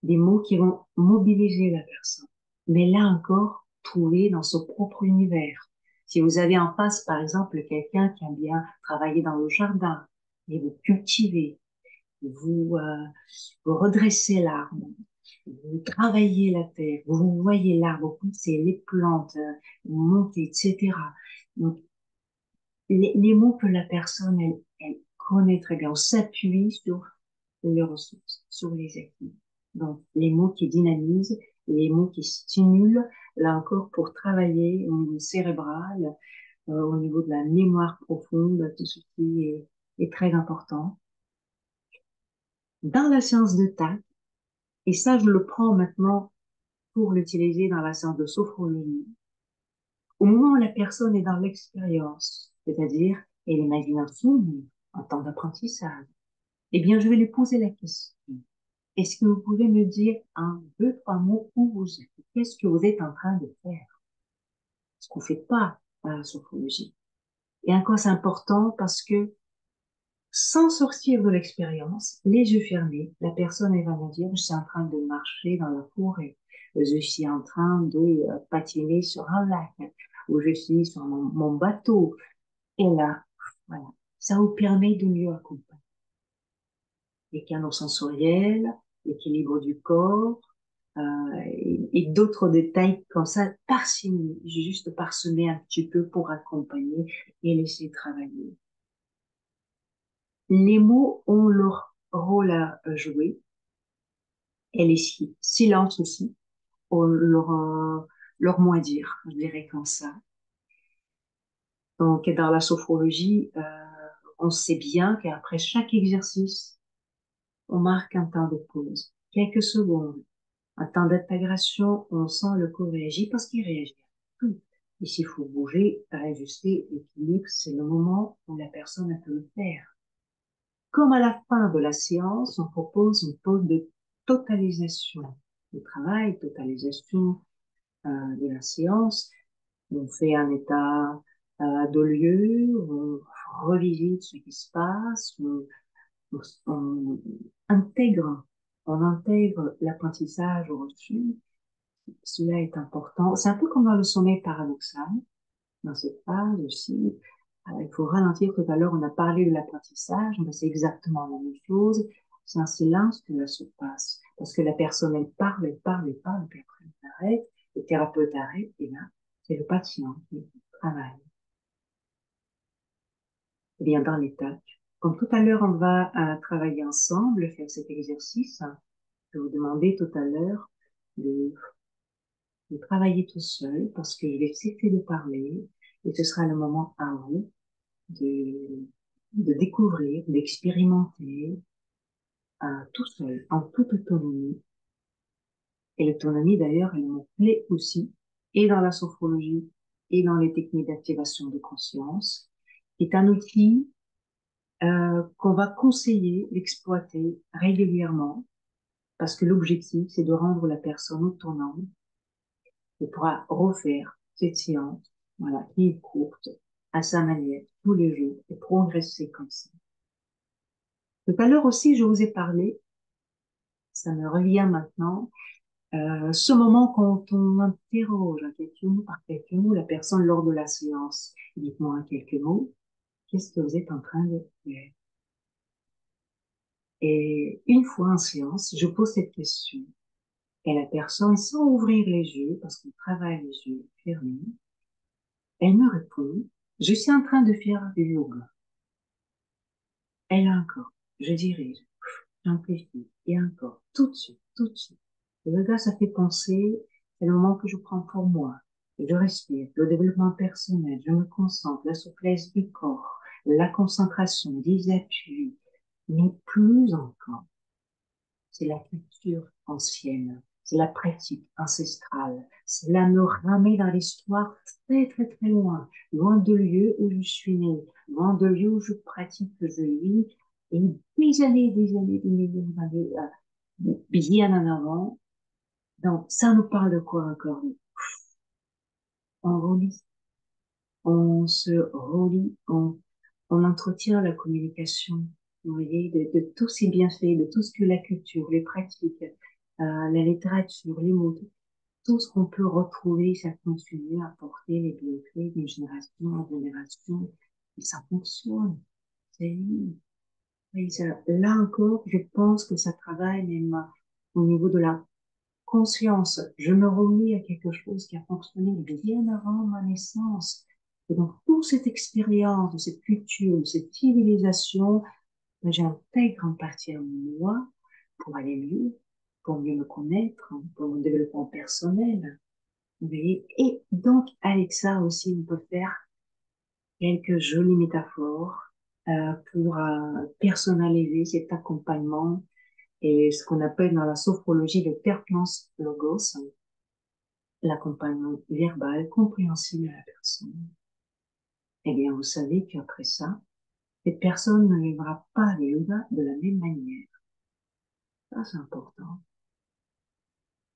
Speaker 1: des mots qui vont mobiliser la personne. Mais là encore, trouver dans son propre univers. Si vous avez en face, par exemple, quelqu'un qui aime bien travailler dans le jardin, et vous cultivez, vous, vous redressez l'arbre, vous travaillez la terre, vous voyez l'arbre pousser, les plantes monter, etc. Donc, les mots que la personne, elle connaît très bien, on s'appuie sur les ressources, sur les acquis. Donc, les mots qui dynamisent, les mots qui stimulent, là encore, pour travailler au niveau cérébral, au niveau de la mémoire profonde, tout ce qui est très important. Dans la séance de tact, et ça, je le prends maintenant pour l'utiliser dans la séance de sophrologie, au moment où la personne est dans l'expérience, c'est-à-dire, elle imagine un souvenir, un temps d'apprentissage, eh bien, je vais lui poser la question. Est-ce que vous pouvez me dire un, deux, trois mots où vous êtes? Qu'est-ce que vous êtes en train de faire? Ce qu'on fait pas à la sophrologie. Et encore, c'est important parce que sans sortir de l'expérience, les yeux fermés, la personne, elle va me dire, je suis en train de marcher dans la forêt, je suis en train de patiner sur un lac, ou je suis sur mon bateau. Et là, voilà, ça vous permet de mieux accompagner les canaux sensoriels, l'équilibre du corps, et d'autres détails comme ça, parsemés, juste parsemés un petit peu pour accompagner et laisser travailler. Les mots ont leur rôle à jouer et les silences aussi ont leur mot à dire, je dirais comme ça. Donc, dans la sophrologie, on sait bien qu'après chaque exercice, on marque un temps de pause, quelques secondes, un temps d'intégration, on sent le corps réagir parce qu'il réagit à tout. Et s'il faut bouger, réajuster l'équilibre, c'est le moment où la personne peut le faire. Comme à la fin de la séance, on propose une pause de totalisation du travail, totalisation de la séance. On fait un état de lieu, on revisite ce qui se passe, on intègre, on intègre l'apprentissage reçu. Cela est important. C'est un peu comme dans le sommeil paradoxal, dans cette phase aussi. Il faut ralentir. Tout à l'heure, on a parlé de l'apprentissage, mais c'est exactement la même chose. C'est un silence que là se passe. Parce que la personne, elle parle, elle parle, elle parle, puis après, elle arrête, le thérapeute arrête, et là, c'est le patient qui travaille. Eh bien, dans l'état. Comme tout à l'heure, on va travailler ensemble, faire cet exercice. Je vais vous demander tout à l'heure de travailler tout seul parce que je vais cesser de parler et ce sera le moment à vous de, de découvrir, d'expérimenter tout seul, en toute autonomie. Et l'autonomie, d'ailleurs, elle me plaît aussi, et dans la sophrologie, et dans les techniques d'activation de conscience, est un outil qu'on va conseiller d'exploiter régulièrement parce que l'objectif, c'est de rendre la personne autonome et pourra refaire cette séance, voilà, qui est courte, à sa manière, tous les jours, et progresser comme ça. Tout à l'heure aussi, je vous ai parlé, ça me revient maintenant, ce moment quand on interroge à quelques mots par quelques mots la personne lors de la séance. Dites-moi en quelques mots, qu'est-ce que vous êtes en train de faire? Et une fois en séance, je pose cette question. Et la personne, sans ouvrir les yeux, parce qu'on travaille les yeux fermés, elle me répond, je suis en train de faire du yoga. Et là encore, je dirige, j'amplifie, et encore, tout de suite, tout de suite. Le yoga, ça fait penser, c'est le moment que je prends pour moi. Je respire, le développement personnel, je me concentre, la souplesse du corps, la concentration, des appuis, mais plus encore, c'est la culture ancienne, c'est la pratique ancestrale, cela me ramène dans l'histoire très très très loin, loin de lieu où je suis née, loin de lieu où je pratique, que je vis, et des années, des millions d'années, bien en avant. Donc, ça nous parle de quoi encore? On relie, on se relie, on entretient la communication, vous voyez, de tous ces bienfaits, de tout ce que la culture, les pratiques, la littérature, les mots, tout ce qu'on peut retrouver, ça continue à porter les bienfaits d'une génération en génération, et ça fonctionne. C'est, et là encore, je pense que ça travaille même au niveau de la conscience. Je me relie à quelque chose qui a fonctionné bien avant ma naissance. Et donc, toute cette expérience, de cette culture, de cette civilisation, ben, j'intègre en partie à moi pour aller mieux, pour mieux me connaître, pour mon développement personnel. Vous voyez. Et donc, avec ça aussi, on peut faire quelques jolies métaphores pour personnaliser cet accompagnement et ce qu'on appelle dans la sophrologie le terpnos logos, l'accompagnement verbal compréhensible à la personne. Eh bien, vous savez qu'après ça, cette personne ne vivra pas le yoga de la même manière. Ça, c'est important.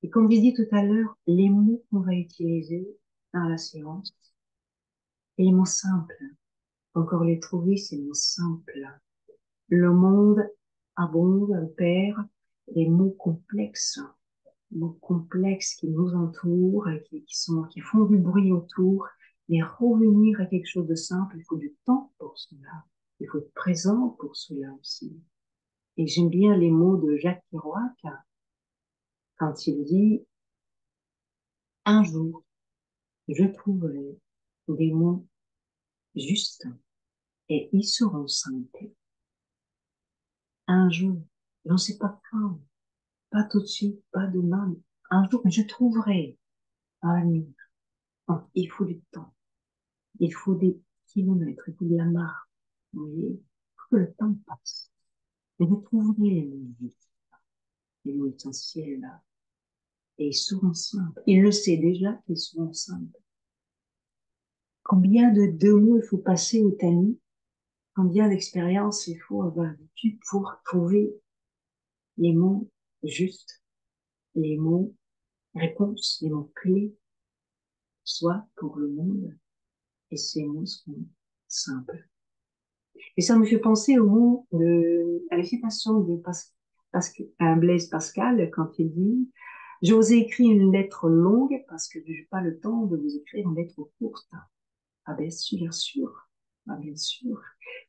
Speaker 1: Et comme j'ai dit tout à l'heure, les mots qu'on va utiliser dans la séance, c'est les mots simples. Encore les trouver, c'est les mots simples. Le monde abonde, perd des mots complexes qui nous entourent, qui font du bruit autour, mais revenir à quelque chose de simple, il faut du temps pour cela. Il faut être présent pour cela aussi. Et j'aime bien les mots de Jacques Kerouac quand il dit un jour, je trouverai des mots justes et ils seront simples. Un jour, j'en sais pas quand, pas tout de suite, pas demain, un jour, je trouverai un livre. Donc, il faut du temps. Il faut des kilomètres, il faut de la marche. Vous voyez, il faut que le temps passe. Et vous trouverez les mots essentiels là. Et ils seront simples. Il le sait déjà qu'ils seront simples. Combien de mots il faut passer au tamis? Combien d'expériences il faut avoir vécu pour trouver les mots justes, les mots réponses, les mots clés, soit pour le monde, et ces mots sont simples. Et ça me fait penser à la citation de Blaise Pascal quand il dit j'osais écrire une lettre longue parce que je n'ai pas le temps de vous écrire une lettre courte. Ah bien sûr, bien sûr. Ah bien sûr.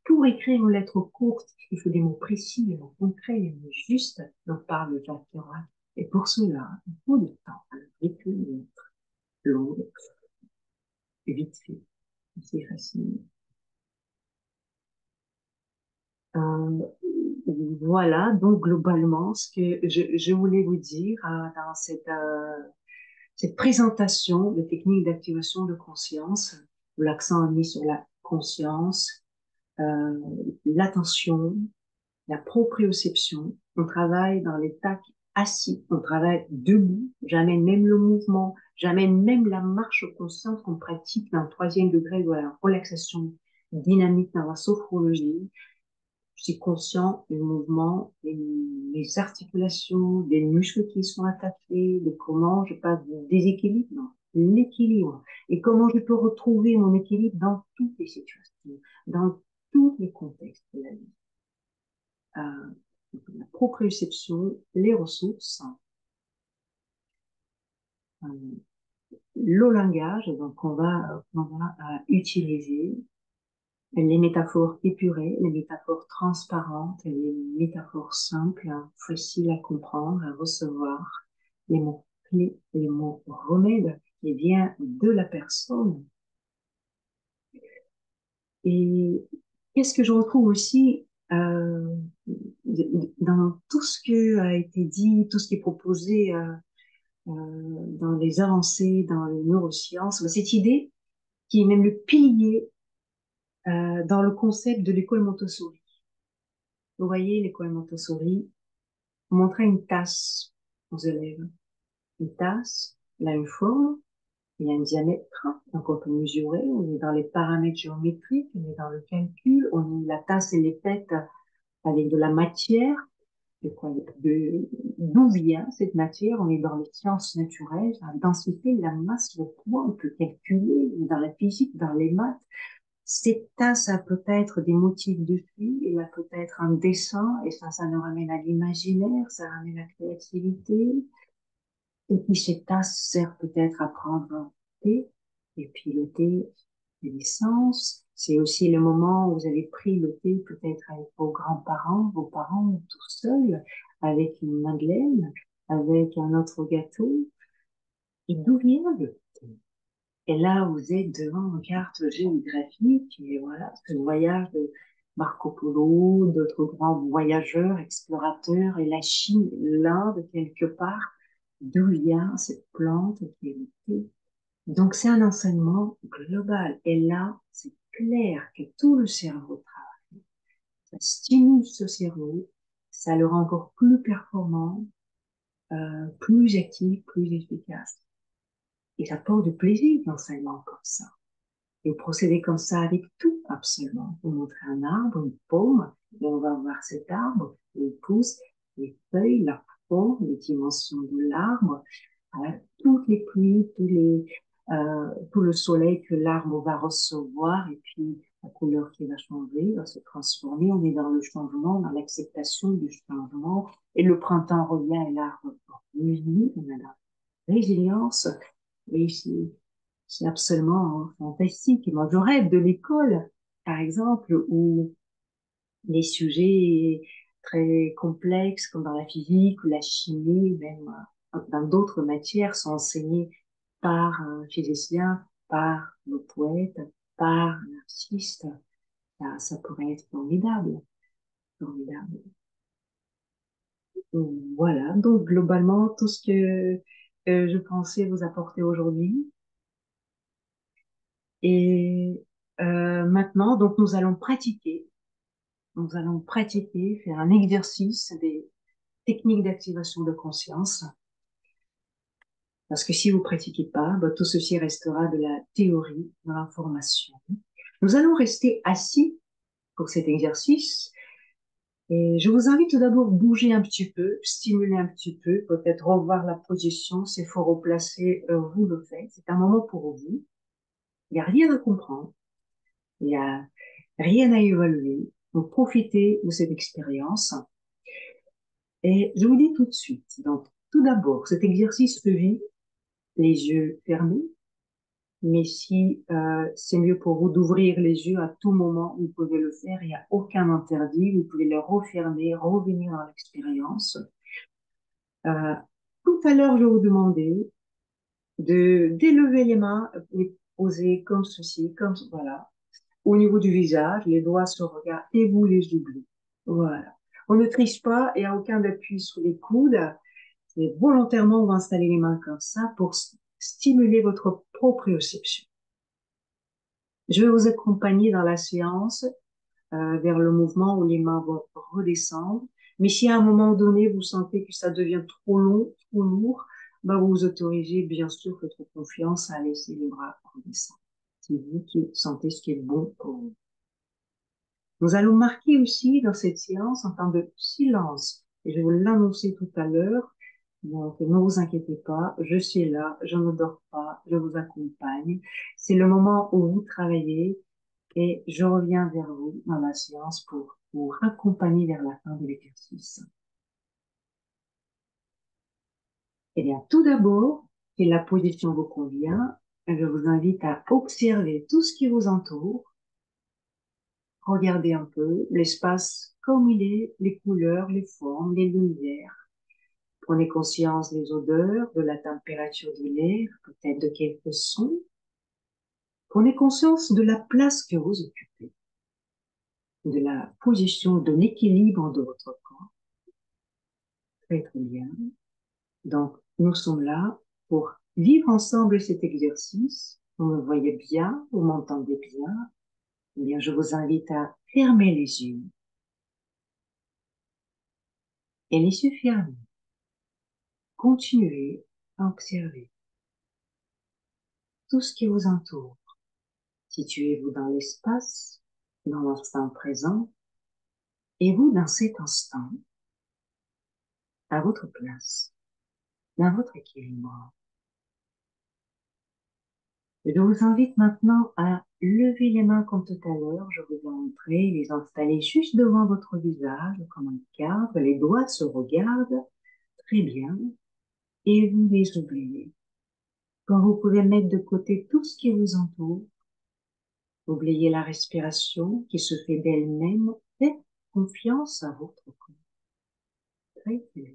Speaker 1: Pour écrire une lettre courte, il faut des mots précis, des mots concrets, des mots justes, dont parle Jacques Kerouac. Et pour cela, il faut du temps. Alors, écrire une lettre longue, vite fait, c'est facile. Euh, voilà, donc globalement, ce que je voulais vous dire dans cette présentation de techniques d'activation de conscience, où l'accent est mis sur la conscience, euh, l'attention, la proprioception. On travaille dans l'état assis, on travaille debout, j'amène même le mouvement, j'amène même la marche consciente qu'on pratique dans le 3e degré de la relaxation dynamique dans la sophrologie. Je suis conscient du mouvement, des articulations, des muscles qui sont attaqués, de comment je passe du déséquilibre, non, l'équilibre. Et comment je peux retrouver mon équilibre dans toutes les situations, dans tous les contextes de la vie. La proprioception, les ressources, euh, le langage, donc on va utiliser les métaphores épurées, les métaphores transparentes, les métaphores simples, faciles à comprendre, à recevoir, les mots clés, les mots remèdes qui viennent de la personne. Et qu'est-ce que je retrouve aussi dans tout ce qui a été dit, tout ce qui est proposé dans les avancées, dans les neurosciences, cette idée qui est même le pilier dans le concept de l'école Montessori. Vous voyez, l'école Montessori montrait une tasse aux élèves. Une tasse, elle a une forme, il y a un diamètre, donc on peut mesurer, on est dans les paramètres géométriques, on est dans le calcul, la tasse, elle est faite avec de la matière, d'où vient cette matière, on est dans les sciences naturelles, la densité, la masse, le poids, on peut calculer, dans la physique, dans les maths. Cette tasse, ça peut être des motifs dessus, il a peut-être un dessin, et ça nous ramène à l'imaginaire, ça ramène à la créativité. Et puis cette tasse sert peut-être à prendre un thé, et puis le thé, c'est l'essence. C'est aussi le moment où vous avez pris le thé, peut-être avec vos grands-parents, vos parents, tout seuls, avec une madeleine, avec un autre gâteau. Et d'où vient le thé? Et là, vous êtes devant une carte géographique, et voilà, ce voyage de Marco Polo, d'autres grands voyageurs, explorateurs, et la Chine, l'Inde, quelque part, d'où vient cette plante qui est le thé. Donc, c'est un enseignement global. Et là, c'est clair que tout le cerveau travaille. Ça stimule ce cerveau, ça le rend encore plus performant, plus actif, plus efficace. Et ça porte du plaisir, l'enseignement comme ça. Et vous procédez comme ça avec tout, absolument. Vous montrez un arbre, une pomme, et on va voir cet arbre, les pousses, les feuilles, la forme, les dimensions de l'arbre, toutes les pluies, tout le soleil que l'arbre va recevoir, et puis la couleur qui va changer, va se transformer. On est dans le changement, dans l'acceptation du changement. Et le printemps revient et l'arbre revient. On a la résilience. Et c'est absolument fantastique. Et moi, je rêve de l'école, par exemple, où les sujets très complexes, comme dans la physique ou la chimie, même dans d'autres matières, sont enseignés par un physicien, par le poète, par un artiste. Ça pourrait être formidable, formidable. Voilà, donc globalement, tout ce que je pensais vous apporter aujourd'hui. Et maintenant, donc nous allons pratiquer, faire un exercice des techniques d'activation de conscience. Parce que si vous pratiquez pas, ben, tout ceci restera de la théorie, de l'information. Nous allons rester assis pour cet exercice. Et je vous invite tout d'abord à bouger un petit peu, stimuler un petit peu, peut-être revoir la position. S'il faut replacer, vous le faites. C'est un moment pour vous. Il n'y a rien à comprendre. Il n'y a rien à évaluer. Donc, profitez de cette expérience. Et je vous dis tout de suite, donc, tout d'abord, cet exercice se vit les yeux fermés, mais si c'est mieux pour vous d'ouvrir les yeux à tout moment, vous pouvez le faire, il n'y a aucun interdit, vous pouvez les refermer, revenir dans l'expérience. Euh, Tout à l'heure, je vous demandais d'élever les mains, les poser comme ceci, comme voilà, au niveau du visage, les doigts se regardent et vous les oubliez. Voilà. On ne triche pas, il n'y a aucun appui sous les coudes. Et volontairement, on va installer les mains comme ça pour stimuler votre proprioception. Je vais vous accompagner dans la séance vers le mouvement où les mains vont redescendre. Mais si à un moment donné, vous sentez que ça devient trop long, trop lourd, bah, vous vous autorisez, bien sûr, votre confiance à laisser les bras redescendre. C'est vous qui sentez ce qui est bon pour vous. Nous allons marquer aussi dans cette séance un temps de silence. Et je vais vous l'annoncer tout à l'heure. Donc, ne vous inquiétez pas, je suis là, je ne dors pas, je vous accompagne. C'est le moment où vous travaillez et je reviens vers vous dans la séance pour vous accompagner vers la fin de l'exercice. Eh bien, tout d'abord, si la position vous convient, je vous invite à observer tout ce qui vous entoure. Regardez un peu l'espace comme il est, les couleurs, les formes, les lumières. Prenez conscience des odeurs, de la température de l'air, peut-être de quelques sons. Prenez conscience de la place que vous occupez, de la position, de l'équilibre de votre corps. Très, très bien. Donc, nous sommes là pour vivre ensemble cet exercice. Vous me voyez bien, vous m'entendez bien. Eh bien, je vous invite à fermer les yeux. Et les yeux fermés, continuez à observer tout ce qui vous entoure. Situez-vous dans l'espace, dans l'instant présent, et vous dans cet instant, à votre place, dans votre équilibre. Je vous invite maintenant à lever les mains comme tout à l'heure. Je vous ai montré, les installer juste devant votre visage, comme un cadre. Les doigts se regardent très bien et vous les oubliez. Quand vous pouvez mettre de côté tout ce qui vous entoure, oubliez la respiration qui se fait d'elle-même. Faites confiance à votre corps. Très bien.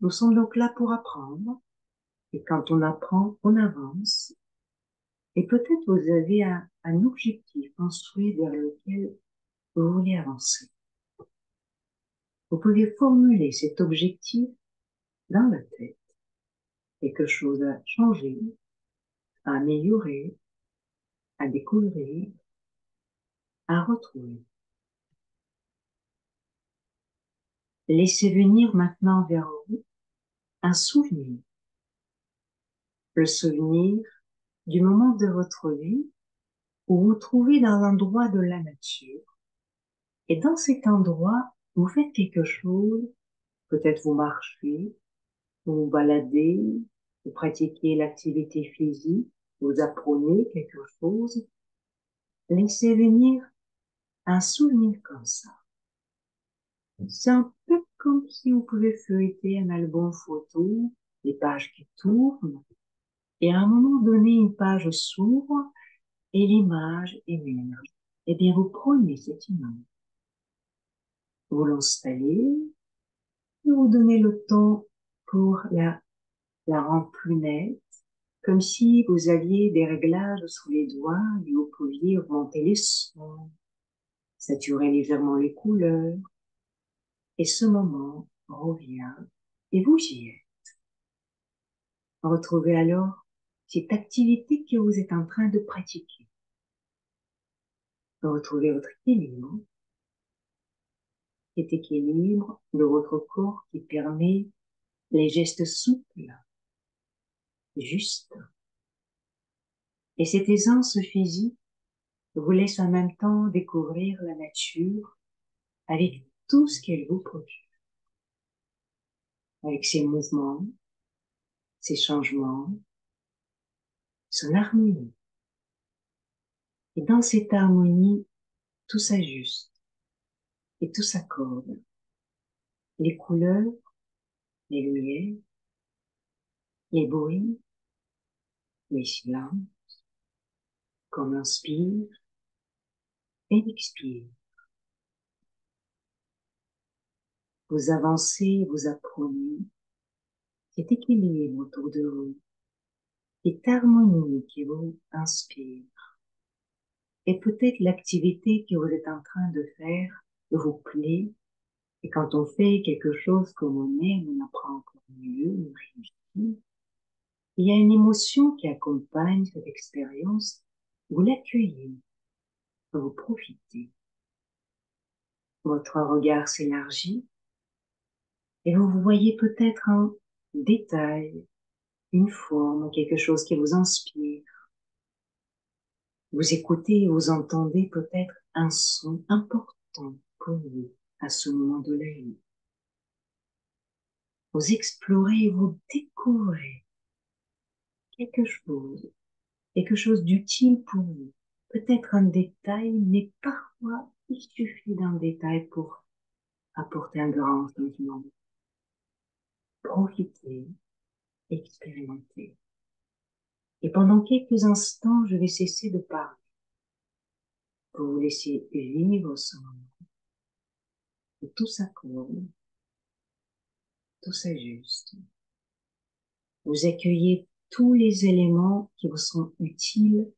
Speaker 1: Nous sommes donc là pour apprendre. Et quand on apprend, on avance. Et peut-être vous avez un objectif, un souhait vers lequel vous voulez avancer. Vous pouvez formuler cet objectif dans la tête. Quelque chose à changer, à améliorer, à découvrir, à retrouver. Laissez venir maintenant vers vous un souvenir. Le souvenir du moment de votre vie où vous vous trouvez dans l'endroit de la nature. Et dans cet endroit, vous faites quelque chose, peut-être vous marchez, vous vous baladez, vous pratiquez l'activité physique, vous apprenez quelque chose. Laissez venir un souvenir comme ça. C'est un peu comme si vous pouvez feuilleter un album photo, les pages qui tournent, et à un moment donné, une page s'ouvre et l'image émerge. Eh bien, vous prenez cette image, vous l'installez, et vous donnez le temps pour la rendre plus nette, comme si vous aviez des réglages sous les doigts et vous pouviez augmenter les sons, saturer légèrement les couleurs, et ce moment revient et vous y êtes. Retrouvez alors cette activité que vous êtes en train de pratiquer. Retrouvez votre équilibre, cet équilibre de votre corps qui permet les gestes souples, justes. Et cette aisance physique vous laisse en même temps découvrir la nature avec tout ce qu'elle vous procure, avec ses mouvements, ses changements, son harmonie. Et dans cette harmonie, tout s'ajuste et tout s'accorde. Les couleurs, les lumières, les bruits, les silences, qu'on inspire et expire. Vous avancez, vous apprenez cet équilibre autour de vous, cette harmonie qui vous inspire. Et peut-être l'activité que vous êtes en train de faire vous plaît. Et quand on fait quelque chose comme on aime, on apprend encore mieux, on réussit. Il y a une émotion qui accompagne cette expérience. Vous l'accueillez, vous profitez. Votre regard s'élargit et vous voyez peut-être un détail, une forme, quelque chose qui vous inspire. Vous écoutez et vous entendez peut-être un son important pour vous à ce moment de la vie. Vous explorez et vous découvrez quelque chose d'utile pour vous. Peut-être un détail, mais parfois il suffit d'un détail pour apporter un grand changement. Profitez, expérimentez. Et pendant quelques instants, je vais cesser de parler pour vous laisser vivre ce moment où tout s'accorde tout s'ajuste. Vous accueillez tous les éléments qui vous sont utiles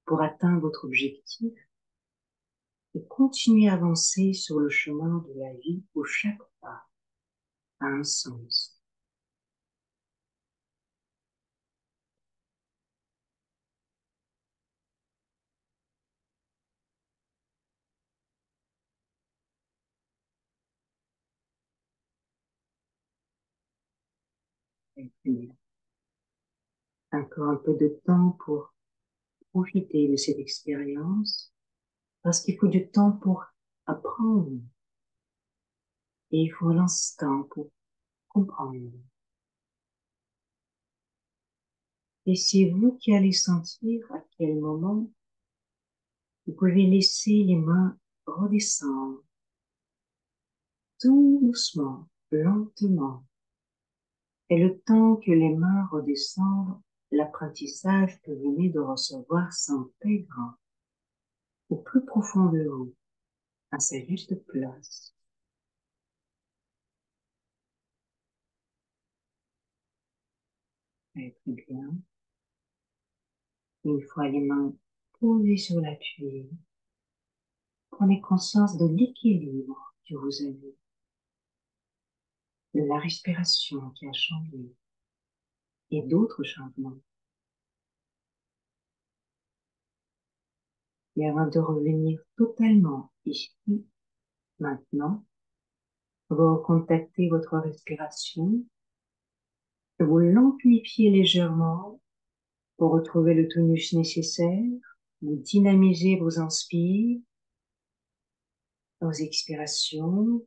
Speaker 1: pour atteindre votre objectif et continuez à avancer sur le chemin de la vie où chaque pas a un sens. Et puis, encore un peu de temps pour profiter de cette expérience, parce qu'il faut du temps pour apprendre et il faut l'instant pour comprendre. Et c'est vous qui allez sentir à quel moment vous pouvez laisser les mains redescendre tout doucement, lentement. Et le temps que les mains redescendent, l'apprentissage que vous venez de recevoir s'intègre au plus profond de vous, à sa juste place. Très bien. Une fois les mains posées sur l'appui, prenez conscience de l'équilibre que vous avez, de la respiration qui a changé et d'autres changements. Et avant de revenir totalement ici, maintenant, vous recontactez votre respiration, vous l'amplifiez légèrement pour retrouver le tonus nécessaire, vous dynamisez vos inspires, vos expirations,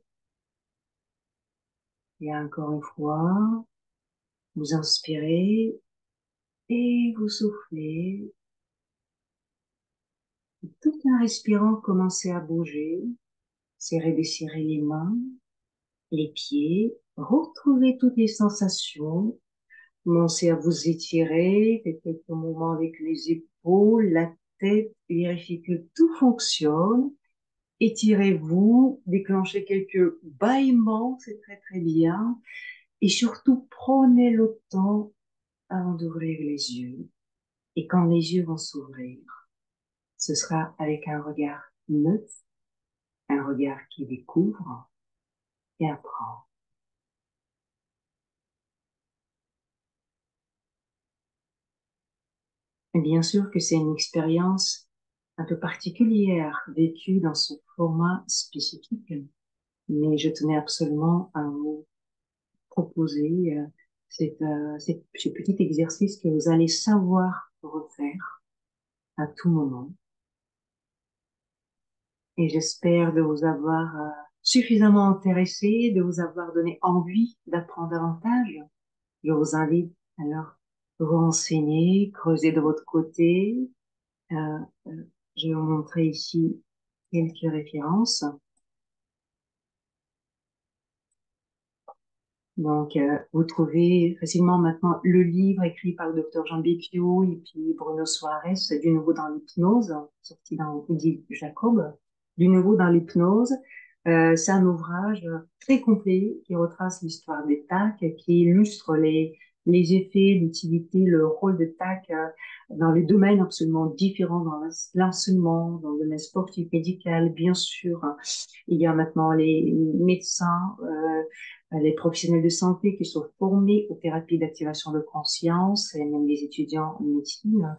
Speaker 1: et encore une fois, vous inspirez et vous soufflez. Et tout en respirant, commencez à bouger, serrez, desserrez les mains, les pieds, retrouvez toutes les sensations. Commencez à vous étirer, faites quelques mouvements avec les épaules, la tête, vérifiez que tout fonctionne. Étirez-vous, déclenchez quelques bâillements, c'est très très bien. Et surtout, prenez le temps avant d'ouvrir les yeux. Et quand les yeux vont s'ouvrir, ce sera avec un regard neuf, un regard qui découvre et apprend. Et bien sûr que c'est une expérience un peu particulière, vécue dans ce format spécifique, mais je tenais absolument à vous proposer ce petit exercice que vous allez savoir refaire à tout moment. Et j'espère de vous avoir suffisamment intéressé, de vous avoir donné envie d'apprendre davantage. Je vous invite alors à vous renseigner, creuser de votre côté. Euh, euh, je vais vous montrer ici quelques références. Donc, vous trouvez facilement maintenant le livre écrit par le docteur Jean Béquiot et puis Bruno Soares, Du nouveau dans l'hypnose, sorti dans Odile Jacob, Du nouveau dans l'hypnose. C'est un ouvrage très complet qui retrace l'histoire des TAC, qui illustre les effets, l'utilité, le rôle des TAC dans les domaines absolument différents, dans l'enseignement, dans le domaine sportif, médical, bien sûr. Il y a maintenant les médecins, les professionnels de santé qui sont formés aux thérapies d'activation de conscience et même les étudiants en médecine.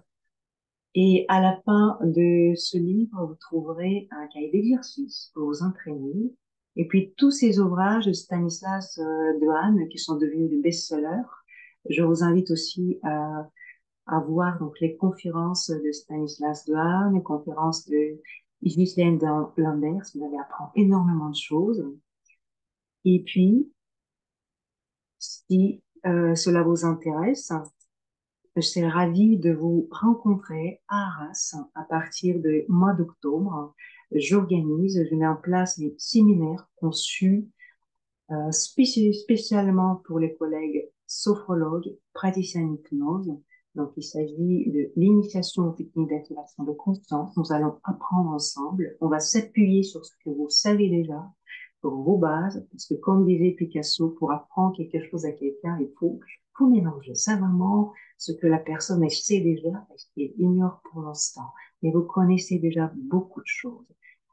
Speaker 1: Et à la fin de ce livre, vous trouverez un cahier d'exercice pour vous entraîner. Et puis tous ces ouvrages de Stanislas Dehaene qui sont devenus des best-sellers. Je vous invite aussi à voir donc les conférences de Stanislas Dehaene, les conférences de Ghislaine Lambert. Vous allez apprendre énormément de choses. Et puis, si cela vous intéresse, je serais ravie de vous rencontrer à Arras à partir du mois d'octobre. Je mets en place des séminaires conçus spécialement pour les collègues sophrologues, praticiens d'hypnose. Donc, il s'agit de l'initiation aux techniques d'activation de conscience. Nous allons apprendre ensemble. On va s'appuyer sur ce que vous savez déjà pour vos bases, parce que comme disait Picasso, pour apprendre quelque chose à quelqu'un, faut mélanger savamment ce que la personne elle sait déjà et ce qu'elle ignore pour l'instant. Mais vous connaissez déjà beaucoup de choses.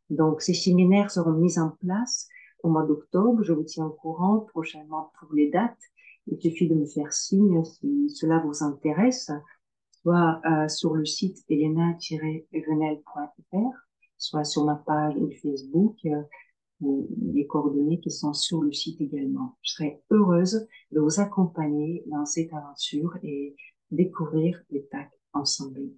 Speaker 1: Donc, ces séminaires seront mis en place au mois d'octobre. Je vous tiens au courant prochainement pour les dates. Il suffit de me faire signe si cela vous intéresse, soit sur le site elena-evenel.fr, soit sur ma page Facebook, les coordonnées qui sont sur le site également. Je serai heureuse de vous accompagner dans cette aventure et découvrir les TAC ensemble.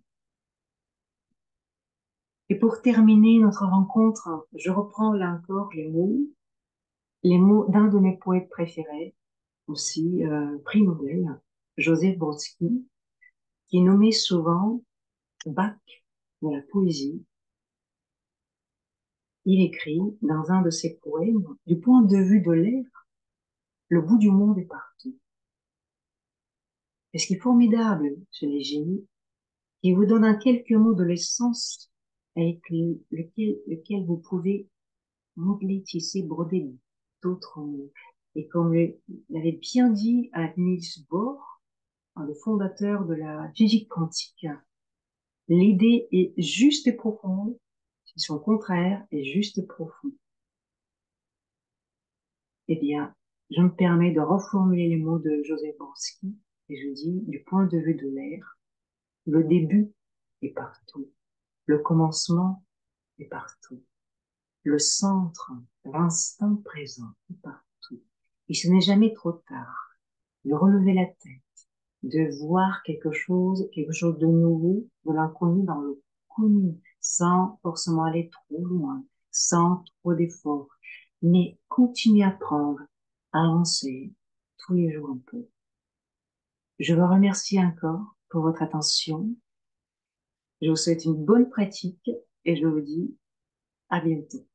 Speaker 1: Et pour terminer notre rencontre, je reprends là encore les mots d'un de mes poètes préférés, aussi prix Nobel, Joseph Brodsky, qui est nommé souvent Bach de la poésie. Il écrit dans un de ses poèmes, du point de vue de l'air, le bout du monde est partout. Et ce qui est formidable chez les génies, qui vous donne en quelques mots de l'essence avec lequel vous pouvez modeler, tisser, broder d'autres mots. Et comme l'avait bien dit Niels Bohr, le fondateur de la physique quantique, l'idée est juste et profonde, si son contraire est juste et profond. Eh bien, je me permets de reformuler les mots de Joseph Brodsky et je dis, du point de vue de l'air, le début est partout, le commencement est partout, le centre, l'instant présent est partout. Et ce n'est jamais trop tard de relever la tête, de voir quelque chose de nouveau, de l'inconnu dans le connu, sans forcément aller trop loin, sans trop d'efforts, mais continuer à apprendre, à avancer tous les jours un peu. Je vous remercie encore pour votre attention. Je vous souhaite une bonne pratique et je vous dis à bientôt.